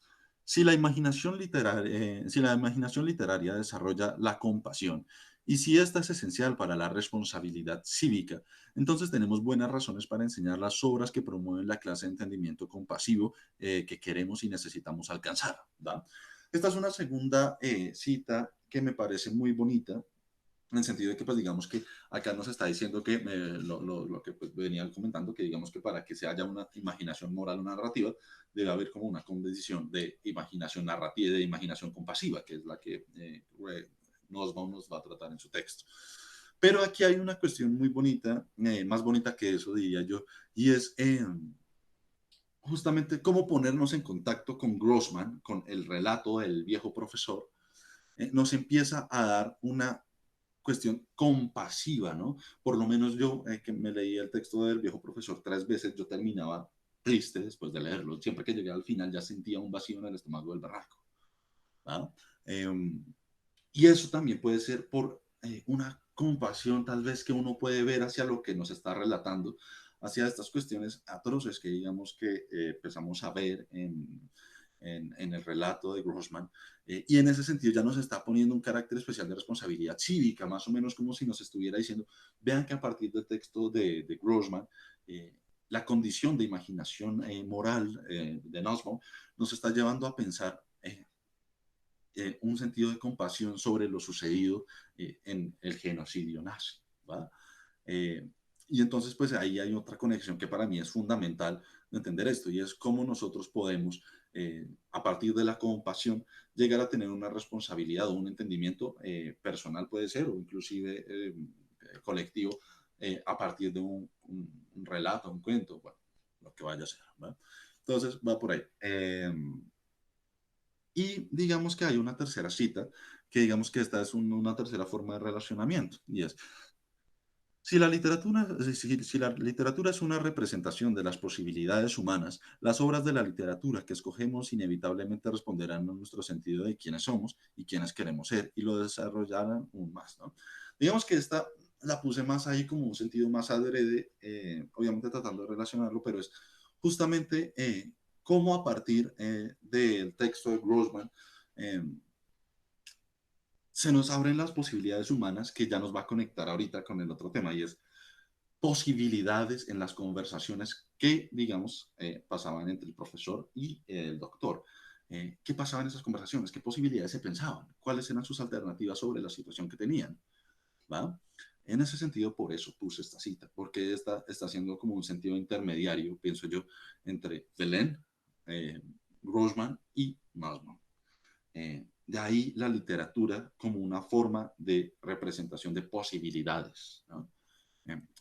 si la imaginación literaria desarrolla la compasión y si esta es esencial para la responsabilidad cívica, entonces tenemos buenas razones para enseñar las obras que promueven la clase de entendimiento compasivo que queremos y necesitamos alcanzar. ¿Va? Esta es una segunda cita que me parece muy bonita en el sentido de que, pues, digamos que acá nos está diciendo que lo que pues, venía comentando, que digamos que para que se haya una imaginación moral o narrativa, debe haber como una condición de imaginación narrativa y de imaginación compasiva, que es la que nos va a tratar en su texto. Pero aquí hay una cuestión muy bonita, más bonita que eso, diría yo, y es justamente cómo ponernos en contacto con Grossman, con el relato del viejo profesor, nos empieza a dar una cuestión compasiva, ¿no? Por lo menos yo, que me leí el texto del viejo profesor 3 veces, yo terminaba triste después de leerlo. Siempre que llegué al final ya sentía un vacío en el estómago del barranco. ¿Va? Y eso también puede ser por una compasión tal vez que uno puede ver hacia lo que nos está relatando, hacia estas cuestiones atroces que digamos que empezamos a ver en el relato de Grossman. Y en ese sentido ya nos está poniendo un carácter especial de responsabilidad cívica, más o menos como si nos estuviera diciendo, vean que a partir del texto de Grossman, la condición de imaginación moral de Nussbaum nos está llevando a pensar un sentido de compasión sobre lo sucedido en el genocidio nazi. ¿Va? Eh, y entonces, pues ahí hay otra conexión que para mí es fundamental de entender esto, y es cómo nosotros podemos, a partir de la compasión, llegar a tener una responsabilidad o un entendimiento personal, puede ser, o inclusive colectivo, a partir de un relato, un cuento, bueno, lo que vaya a ser. ¿Va? Entonces, va por ahí. Y digamos que hay una tercera cita, que digamos que esta es una tercera forma de relacionamiento, y es, si la literatura es una representación de las posibilidades humanas, las obras de la literatura que escogemos inevitablemente responderán a nuestro sentido de quiénes somos y quiénes queremos ser, y lo desarrollarán aún más, ¿no? Digamos que esta la puse más ahí como un sentido más adrede, obviamente tratando de relacionarlo, pero es justamente cómo a partir del texto de Grossman eh, se nos abren las posibilidades humanas que ya nos va a conectar ahorita con el otro tema, y es posibilidades en las conversaciones que, digamos, pasaban entre el profesor y el doctor. ¿Qué pasaba en esas conversaciones? ¿Qué posibilidades se pensaban? ¿Cuáles eran sus alternativas sobre la situación que tenían? ¿Va? En ese sentido, por eso puse esta cita, porque esta está haciendo como un sentido intermediario, pienso yo, entre Belén, eh, Grossman y Nussbaum. De ahí la literatura como una forma de representación de posibilidades, ¿no?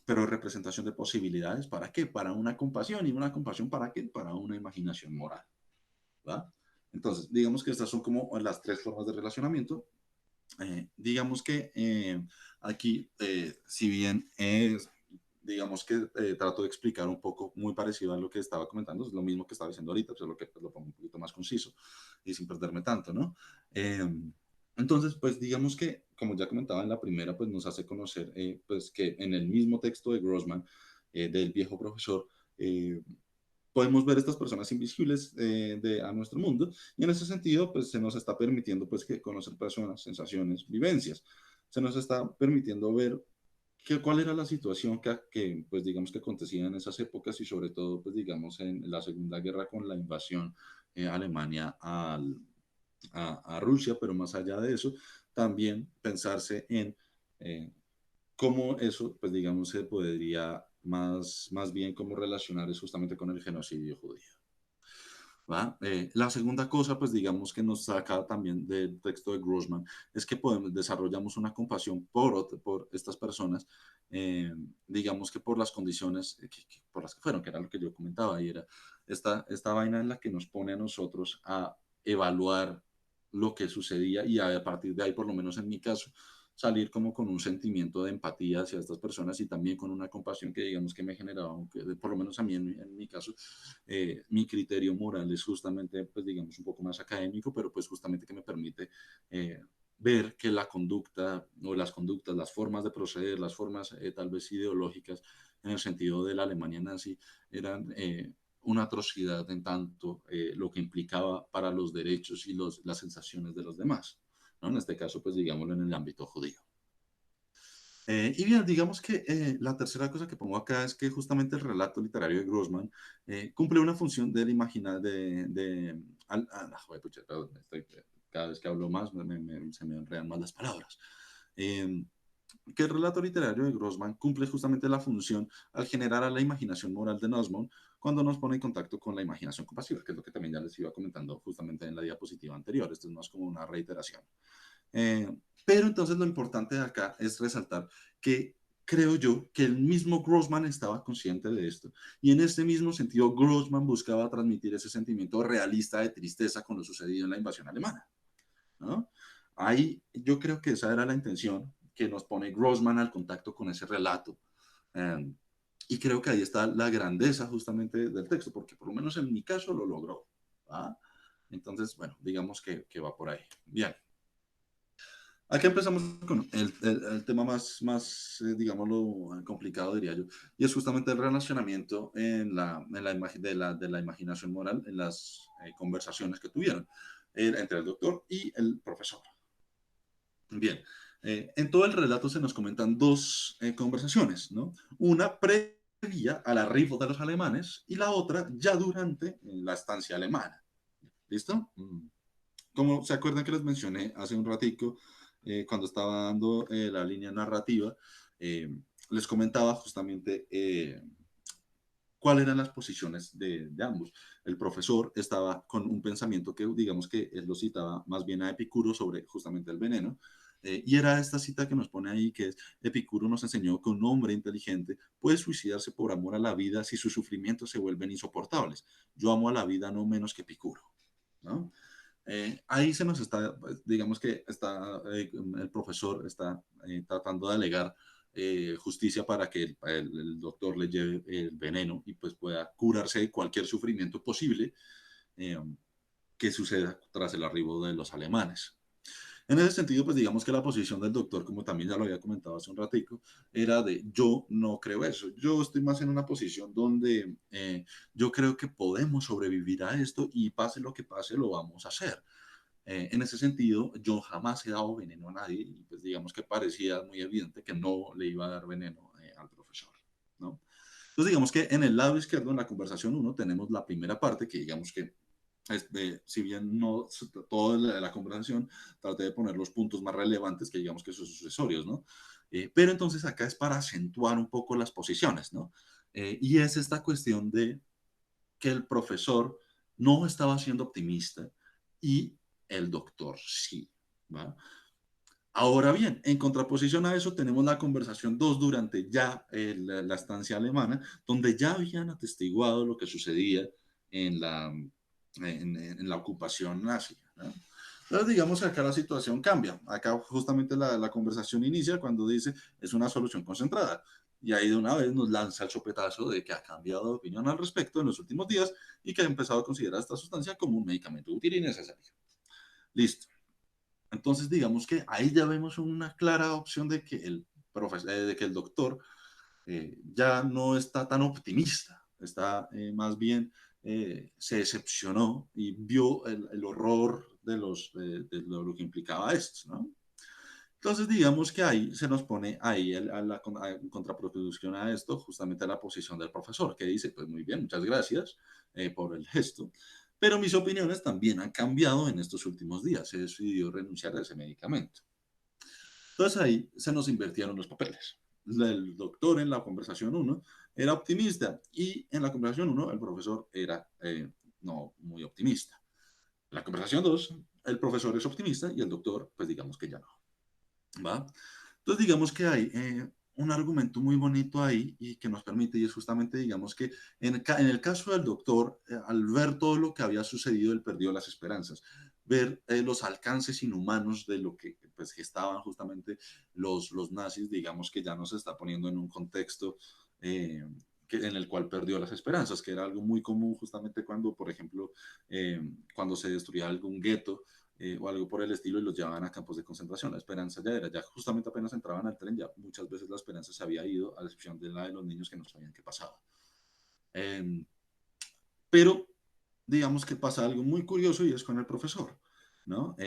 Pero representación de posibilidades, ¿para qué? Para una compasión, y una compasión ¿para qué? Para una imaginación moral, ¿va? Entonces, digamos que estas son como las tres formas de relacionamiento. Digamos que aquí, si bien es, digamos que trato de explicar un poco muy parecido a lo que estaba comentando, es lo mismo que estaba diciendo ahorita, solo que pues, lo pongo un poquito más conciso y sin perderme tanto, ¿no? Eh, entonces, pues digamos que, como ya comentaba en la primera, pues nos hace conocer pues que en el mismo texto de Grossman, del viejo profesor, podemos ver estas personas invisibles a nuestro mundo, y en ese sentido pues se nos está permitiendo pues que conocer personas, sensaciones, vivencias, se nos está permitiendo ver cuál era la situación pues digamos que acontecía en esas épocas, y sobre todo pues digamos en la Segunda Guerra con la invasión Alemania a Rusia, pero más allá de eso, también pensarse en cómo eso, pues digamos, se podría más bien cómo relacionar eso justamente con el genocidio judío. ¿Va? La segunda cosa, pues digamos que nos saca también del texto de Grossman, es que desarrollamos una compasión por estas personas, digamos que por las condiciones por las que fueron, que era lo que yo comentaba, y era esta vaina en la que nos pone a nosotros a evaluar lo que sucedía y a partir de ahí, por lo menos en mi caso, salir como con un sentimiento de empatía hacia estas personas y también con una compasión que digamos que me generaba, aunque por lo menos a mí en mi caso, mi criterio moral es justamente, pues digamos, un poco más académico, pero pues justamente que me permite ver que la conducta o las conductas, las formas de proceder, las formas tal vez ideológicas en el sentido de la Alemania nazi eran una atrocidad en tanto lo que implicaba para los derechos y las sensaciones de los demás, ¿no? En este caso, pues digámoslo en el ámbito judío. Y bien, digamos que la tercera cosa que pongo acá es que justamente el relato literario de Grossman cumple una función del imaginar, pucha, perdón, cada vez que hablo más se me enredan más las palabras. Eh, que el relato literario de Grossman cumple justamente la función al generar a la imaginación moral de Nussbaum cuando nos pone en contacto con la imaginación compasiva, que es lo que también ya les iba comentando justamente en la diapositiva anterior. Esto es más como una reiteración. Eh, pero entonces lo importante de acá es resaltar que creo yo que el mismo Grossman estaba consciente de esto y en este mismo sentido Grossman buscaba transmitir ese sentimiento realista de tristeza con lo sucedido en la invasión alemana, ¿no? Ahí yo creo que esa era la intención que nos pone Grossman al contacto con ese relato. Eh, y creo que ahí está la grandeza justamente del texto, porque por lo menos en mi caso lo logró. ¿Va? Entonces, bueno, digamos que va por ahí. Bien. Aquí empezamos con el tema más digámoslo, complicado, diría yo, y es justamente el relacionamiento de la imaginación moral en las conversaciones que tuvieron entre el doctor y el profesor. Bien, en todo el relato se nos comentan dos conversaciones, ¿no? Una previa al arribo de los alemanes y la otra ya durante la estancia alemana. ¿Listo? Como se acuerdan que les mencioné hace un ratico, cuando estaba dando la línea narrativa, eh, les comentaba justamente cuáles eran las posiciones de ambos. El profesor estaba con un pensamiento que, digamos que él lo citaba más bien a Epicuro sobre justamente el veneno, y era esta cita que nos pone ahí, que es, Epicuro nos enseñó que un hombre inteligente puede suicidarse por amor a la vida si sus sufrimientos se vuelven insoportables. Yo amo a la vida no menos que Epicuro, ¿no? Ahí se nos está, pues, digamos que está, el profesor está tratando de alegar justicia para que el doctor le lleve el veneno y pues pueda curarse de cualquier sufrimiento posible eh, que suceda tras el arribo de los alemanes. En ese sentido, pues digamos que la posición del doctor, como también ya lo había comentado hace un ratico, era de yo no creo eso. Yo estoy más en una posición donde yo creo que podemos sobrevivir a esto y pase lo que pase, lo vamos a hacer. En ese sentido, yo jamás he dado veneno a nadie y pues digamos que parecía muy evidente que no le iba a dar veneno al profesor, ¿no? Entonces digamos que en el lado izquierdo, en la conversación uno, tenemos la primera parte que digamos que si bien no toda la conversación, traté de poner los puntos más relevantes que digamos que sus sucesorios, ¿no? Pero entonces acá es para acentuar un poco las posiciones, ¿no? Y es esta cuestión de que el profesor no estaba siendo optimista y el doctor sí, ¿va? Ahora bien, en contraposición a eso tenemos la conversación 2 durante ya la estancia alemana, donde ya habían atestiguado lo que sucedía en la ocupación nazi, ¿no? Entonces digamos que acá la situación cambia. Acá justamente la conversación inicia cuando dice es una solución concentrada. Y ahí de una vez nos lanza el chopetazo de que ha cambiado de opinión al respecto en los últimos días y que ha empezado a considerar esta sustancia como un medicamento útil y necesario. Listo. Entonces, digamos que ahí ya vemos una clara opción de que de que el doctor ya no está tan optimista, está más bien se decepcionó y vio el horror de lo que implicaba esto, ¿no? Entonces, digamos que ahí se nos pone ahí contraproducción a esto, justamente la posición del profesor, que dice, pues muy bien, muchas gracias por el gesto, Pero mis opiniones también han cambiado en estos últimos días. He decidido renunciar a ese medicamento. Entonces ahí se nos invirtieron los papeles. El doctor en la conversación uno era optimista y en la conversación uno el profesor era no muy optimista. En la conversación 2 el profesor es optimista y el doctor, pues digamos que ya no. ¿Va? Entonces, digamos que hay un argumento muy bonito ahí y que nos permite, y es justamente, digamos que en el caso del doctor, al ver todo lo que había sucedido, él perdió las esperanzas. Ver los alcances inhumanos de lo que pues, estaban justamente los nazis, digamos que ya nos está poniendo en un contexto en el cual perdió las esperanzas, que era algo muy común justamente cuando, por ejemplo, cuando se destruía algún gueto, o algo por el estilo y los llevaban a campos de concentración. La esperanza ya era, ya justamente apenas entraban al tren, ya muchas veces la esperanza se había ido, a excepción de la de los niños que no sabían qué pasaba. Eh, pero digamos que pasa algo muy curioso y es con el profesor, ¿no?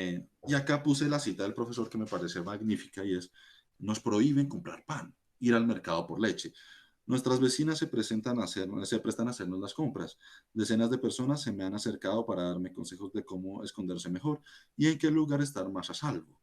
Y acá puse la cita del profesor que me parece magnífica y es, nos prohíben comprar pan, ir al mercado por leche. Nuestras vecinas se prestan a hacernos las compras. Decenas de personas se me han acercado para darme consejos de cómo esconderse mejor y en qué lugar estar más a salvo.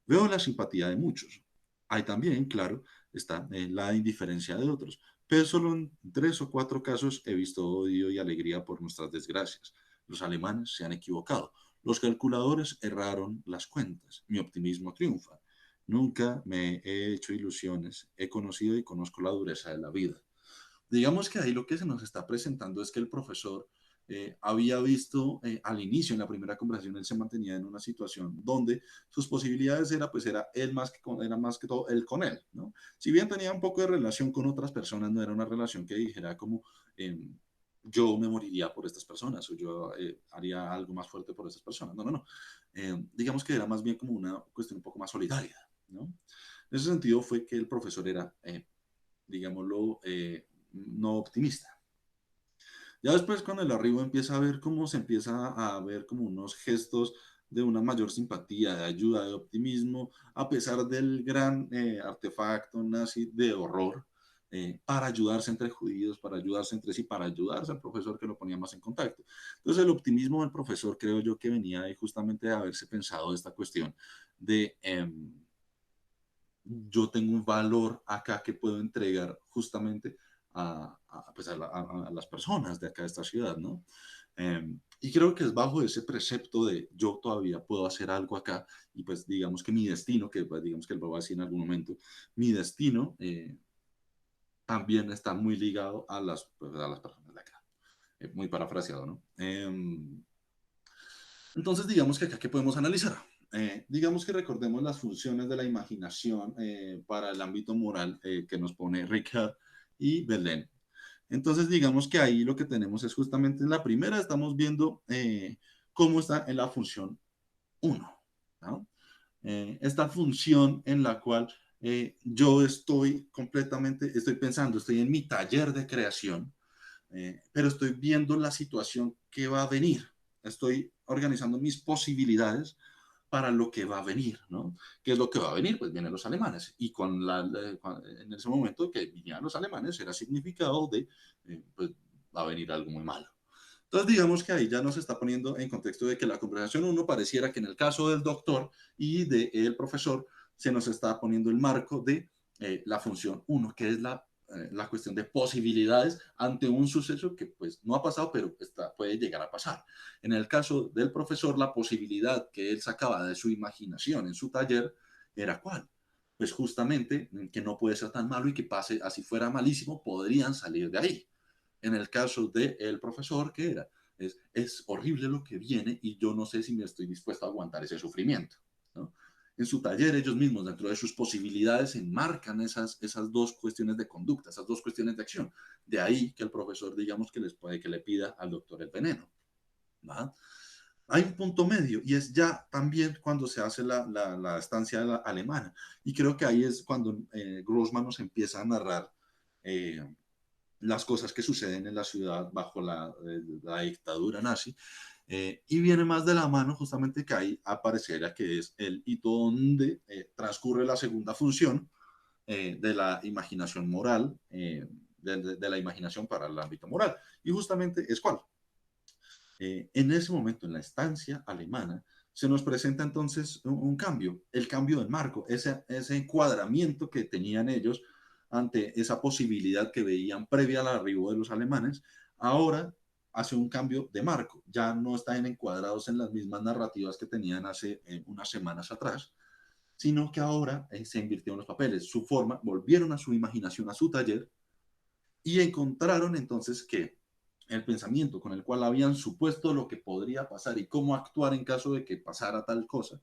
Veo la simpatía de muchos. Hay también, claro, está la indiferencia de otros, pero solo en 3 o 4 casos he visto odio y alegría por nuestras desgracias. Los alemanes se han equivocado. Los calculadores erraron las cuentas. Mi optimismo triunfa. Nunca me he hecho ilusiones. He conocido y conozco la dureza de la vida. Digamos que ahí lo que se nos está presentando es que el profesor había visto al inicio, en la primera conversación, él se mantenía en una situación donde sus posibilidades era él era más que todo él con él, ¿no? Si bien tenía un poco de relación con otras personas, no era una relación que dijera como yo me moriría por estas personas o yo haría algo más fuerte por estas personas. No, no, no. Digamos que era más bien como una cuestión un poco más solidaria, ¿no? En ese sentido fue que el profesor era, digámoslo, no optimista. Ya después con el arribo empieza a ver cómo se empieza a ver como unos gestos de una mayor simpatía, de ayuda, de optimismo, a pesar del gran artefacto nazi de horror, para ayudarse entre judíos, para ayudarse entre sí, para ayudarse al profesor que lo ponía más en contacto. Entonces el optimismo del profesor creo yo que venía de justamente de haberse pensado esta cuestión de yo tengo un valor acá que puedo entregar justamente pues a las personas de acá de esta ciudad, ¿no? Y creo que es bajo ese precepto de yo todavía puedo hacer algo acá y pues digamos que mi destino, que pues, digamos que él va a decir en algún momento, mi destino también está muy ligado pues, a las personas de acá. Muy parafraseado, ¿no? Entonces, digamos que acá, ¿qué podemos analizar? Digamos que recordemos las funciones de la imaginación para el ámbito moral que nos pone Ricard y Belén. Entonces, digamos que ahí lo que tenemos es justamente en la primera, estamos viendo cómo está en la función uno, ¿no? Esta función en la cual yo estoy pensando, estoy en mi taller de creación, pero estoy viendo la situación que va a venir. Estoy organizando mis posibilidades para lo que va a venir, ¿no? ¿Qué es lo que va a venir? Pues vienen los alemanes. Y en ese momento que vinieran los alemanes era significado de, pues va a venir algo muy malo. Entonces, digamos que ahí ya nos está poniendo en contexto de que la conversación uno pareciera que en el caso del doctor y del profesor se nos está poniendo el marco de la función uno, que es la cuestión de posibilidades ante un suceso que pues no ha pasado, pero puede llegar a pasar. En el caso del profesor, la posibilidad que él sacaba de su imaginación en su taller era ¿cuál? Pues justamente que no puede ser tan malo y que pase, así fuera malísimo, podrían salir de ahí. En el caso del profesor, ¿qué era? Es horrible lo que viene y yo no sé si me estoy dispuesto a aguantar ese sufrimiento, ¿no? En su taller ellos mismos, dentro de sus posibilidades, enmarcan esas dos cuestiones de conducta, esas dos cuestiones de acción. De ahí que el profesor, digamos, que le pida al doctor el veneno. ¿Va? Hay un punto medio y es ya también cuando se hace la estancia alemana. Y creo que ahí es cuando Grossman nos empieza a narrar las cosas que suceden en la ciudad bajo la dictadura nazi. Y viene más de la mano justamente que ahí apareciera que es el hito donde transcurre la segunda función de la imaginación moral, de la imaginación para el ámbito moral. Y justamente es cuál. En ese momento, en la estancia alemana, se nos presenta entonces un cambio, el cambio del marco, ese encuadramiento que tenían ellos ante esa posibilidad que veían previa al arribo de los alemanes, ahora hace un cambio de marco, ya no están encuadrados en las mismas narrativas que tenían hace unas semanas atrás, sino que ahora se invirtieron los papeles, su forma, volvieron a su imaginación, a su taller, y encontraron entonces que el pensamiento con el cual habían supuesto lo que podría pasar y cómo actuar en caso de que pasara tal cosa,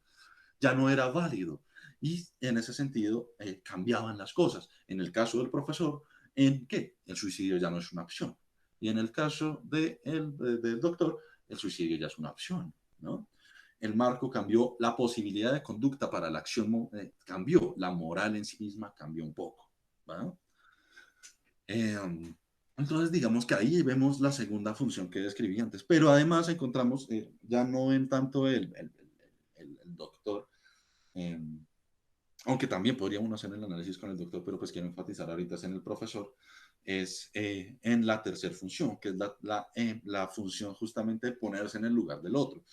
ya no era válido. Y en ese sentido cambiaban las cosas. En el caso del profesor, ¿en qué? El suicidio ya no es una opción. Y en el caso del doctor, el suicidio ya es una opción, ¿no? El marco cambió, la posibilidad de conducta para la acción cambió, la moral en sí misma cambió un poco, ¿va? Eh, entonces, digamos que ahí vemos la segunda función que describí antes, pero además encontramos, ya no en tanto el doctor, eh, aunque también podríamos hacer el análisis con el doctor, pero pues quiero enfatizar ahorita es en el profesor, es en la tercera función, que es la función justamente de ponerse en el lugar del otro.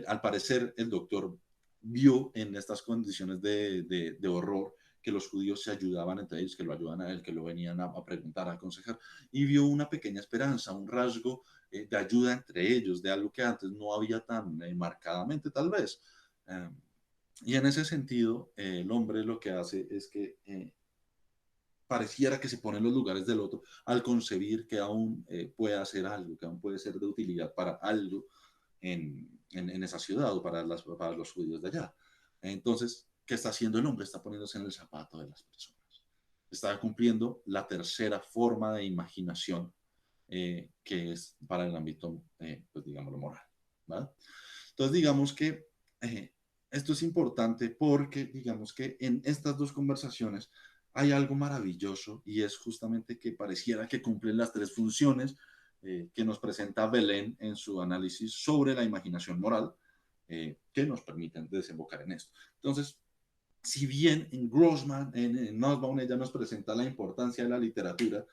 Al parecer, el doctor vio en estas condiciones de horror que los judíos se ayudaban entre ellos, que lo ayudan a él, que lo venían a preguntar, a aconsejar, y vio una pequeña esperanza, un rasgo de ayuda entre ellos, de algo que antes no había tan marcadamente, tal vez. Eh, y en ese sentido, el hombre lo que hace es que pareciera que se pone en los lugares del otro al concebir que aún puede hacer algo, que aún puede ser de utilidad para algo en esa ciudad o para los judíos de allá. Entonces, ¿qué está haciendo el hombre? Está poniéndose en el zapato de las personas. Está cumpliendo la tercera forma de imaginación que es para el ámbito, pues digámoslo, moral. ¿Vale? Entonces, digamos que eh, esto es importante porque, digamos que en estas dos conversaciones hay algo maravilloso y es justamente que pareciera que cumplen las tres funciones que nos presenta Belén en su análisis sobre la imaginación moral, que nos permiten desembocar en esto. Entonces, si bien en Grossman, en Nussbaum, ella nos presenta la importancia de la literatura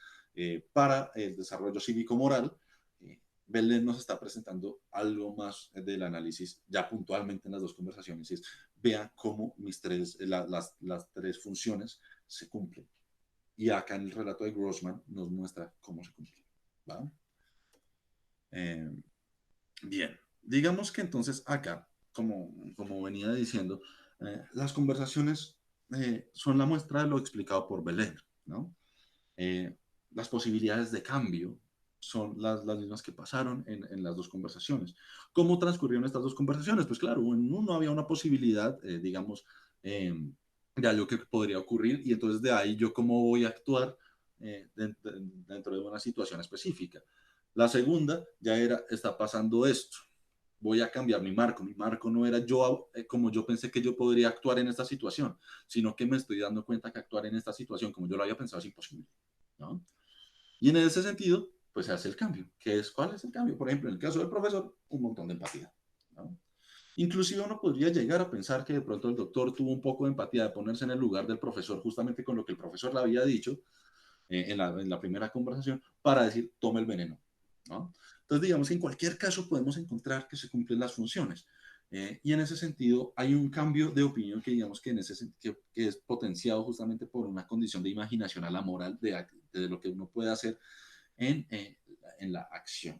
para el desarrollo cívico-moral, Belén nos está presentando algo más del análisis ya puntualmente en las dos conversaciones, y es, vea cómo las tres funciones se cumplen. Y acá en el relato de Grossman nos muestra cómo se cumplen. ¿Va? Eh, Bien, digamos que entonces acá, como venía diciendo, las conversaciones son la muestra de lo explicado por Belén, ¿no? Eh, las posibilidades de cambio son las mismas que pasaron en las dos conversaciones. ¿Cómo transcurrieron estas dos conversaciones? Pues claro, en uno había una posibilidad, digamos, eh, de algo que podría ocurrir y entonces de ahí yo cómo voy a actuar dentro de una situación específica. La segunda ya era, está pasando esto, voy a cambiar mi marco. Mi marco no era yo como yo pensé que yo podría actuar en esta situación, sino que me estoy dando cuenta que actuar en esta situación como yo lo había pensado es imposible, ¿no? Y en ese sentido, pues se hace el cambio. ¿Cuál es el cambio? Por ejemplo, en el caso del profesor, un montón de empatía, ¿no? Inclusive uno podría llegar a pensar que de pronto el doctor tuvo un poco de empatía de ponerse en el lugar del profesor, justamente con lo que el profesor le había dicho en la primera conversación, para decir, tome el veneno, ¿no? Entonces, digamos, en cualquier caso podemos encontrar que se cumplen las funciones. Y en ese sentido hay un cambio de opinión que digamos que es potenciado justamente por una condición de imaginación a la moral de lo que uno puede hacer en, eh, en la acción.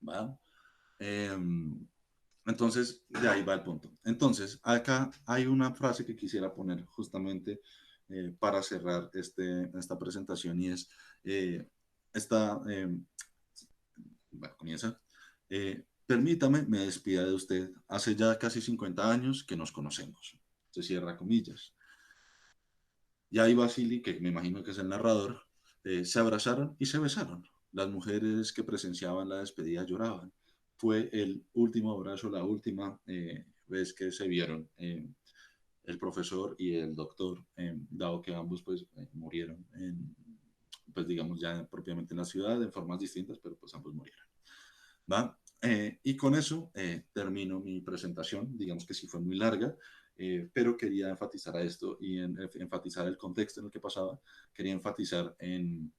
¿Va? Eh, entonces, de ahí va el punto. Entonces, acá hay una frase que quisiera poner justamente para cerrar esta presentación y es, esta, bueno, comienza, permítame, me despida de usted. Hace ya casi 50 años que nos conocemos. Se cierra comillas. Y ahí Basili, que me imagino que es el narrador, se abrazaron y se besaron. Las mujeres que presenciaban la despedida lloraban. Fue el último abrazo, la última vez que se vieron el profesor y el doctor, dado que ambos pues murieron, pues digamos ya propiamente en la ciudad, en formas distintas, pero pues ambos murieron. ¿Va? Y con eso termino mi presentación, digamos que sí fue muy larga, pero quería enfatizar a esto y enfatizar el contexto en el que pasaba, quería enfatizar en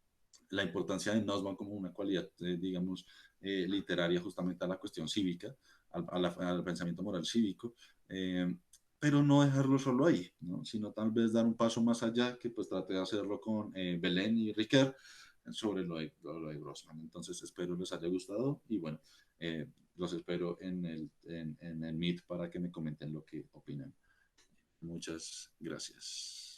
la importancia de Nussbaum como una cualidad, digamos, literaria justamente a la cuestión cívica, al pensamiento moral cívico, eh, pero no dejarlo solo ahí, ¿no? Sino tal vez dar un paso más allá, que pues trate de hacerlo con Belén y Riquet sobre lo de Grossman. Entonces espero les haya gustado y bueno, los espero en el Meet para que me comenten lo que opinan. Muchas gracias.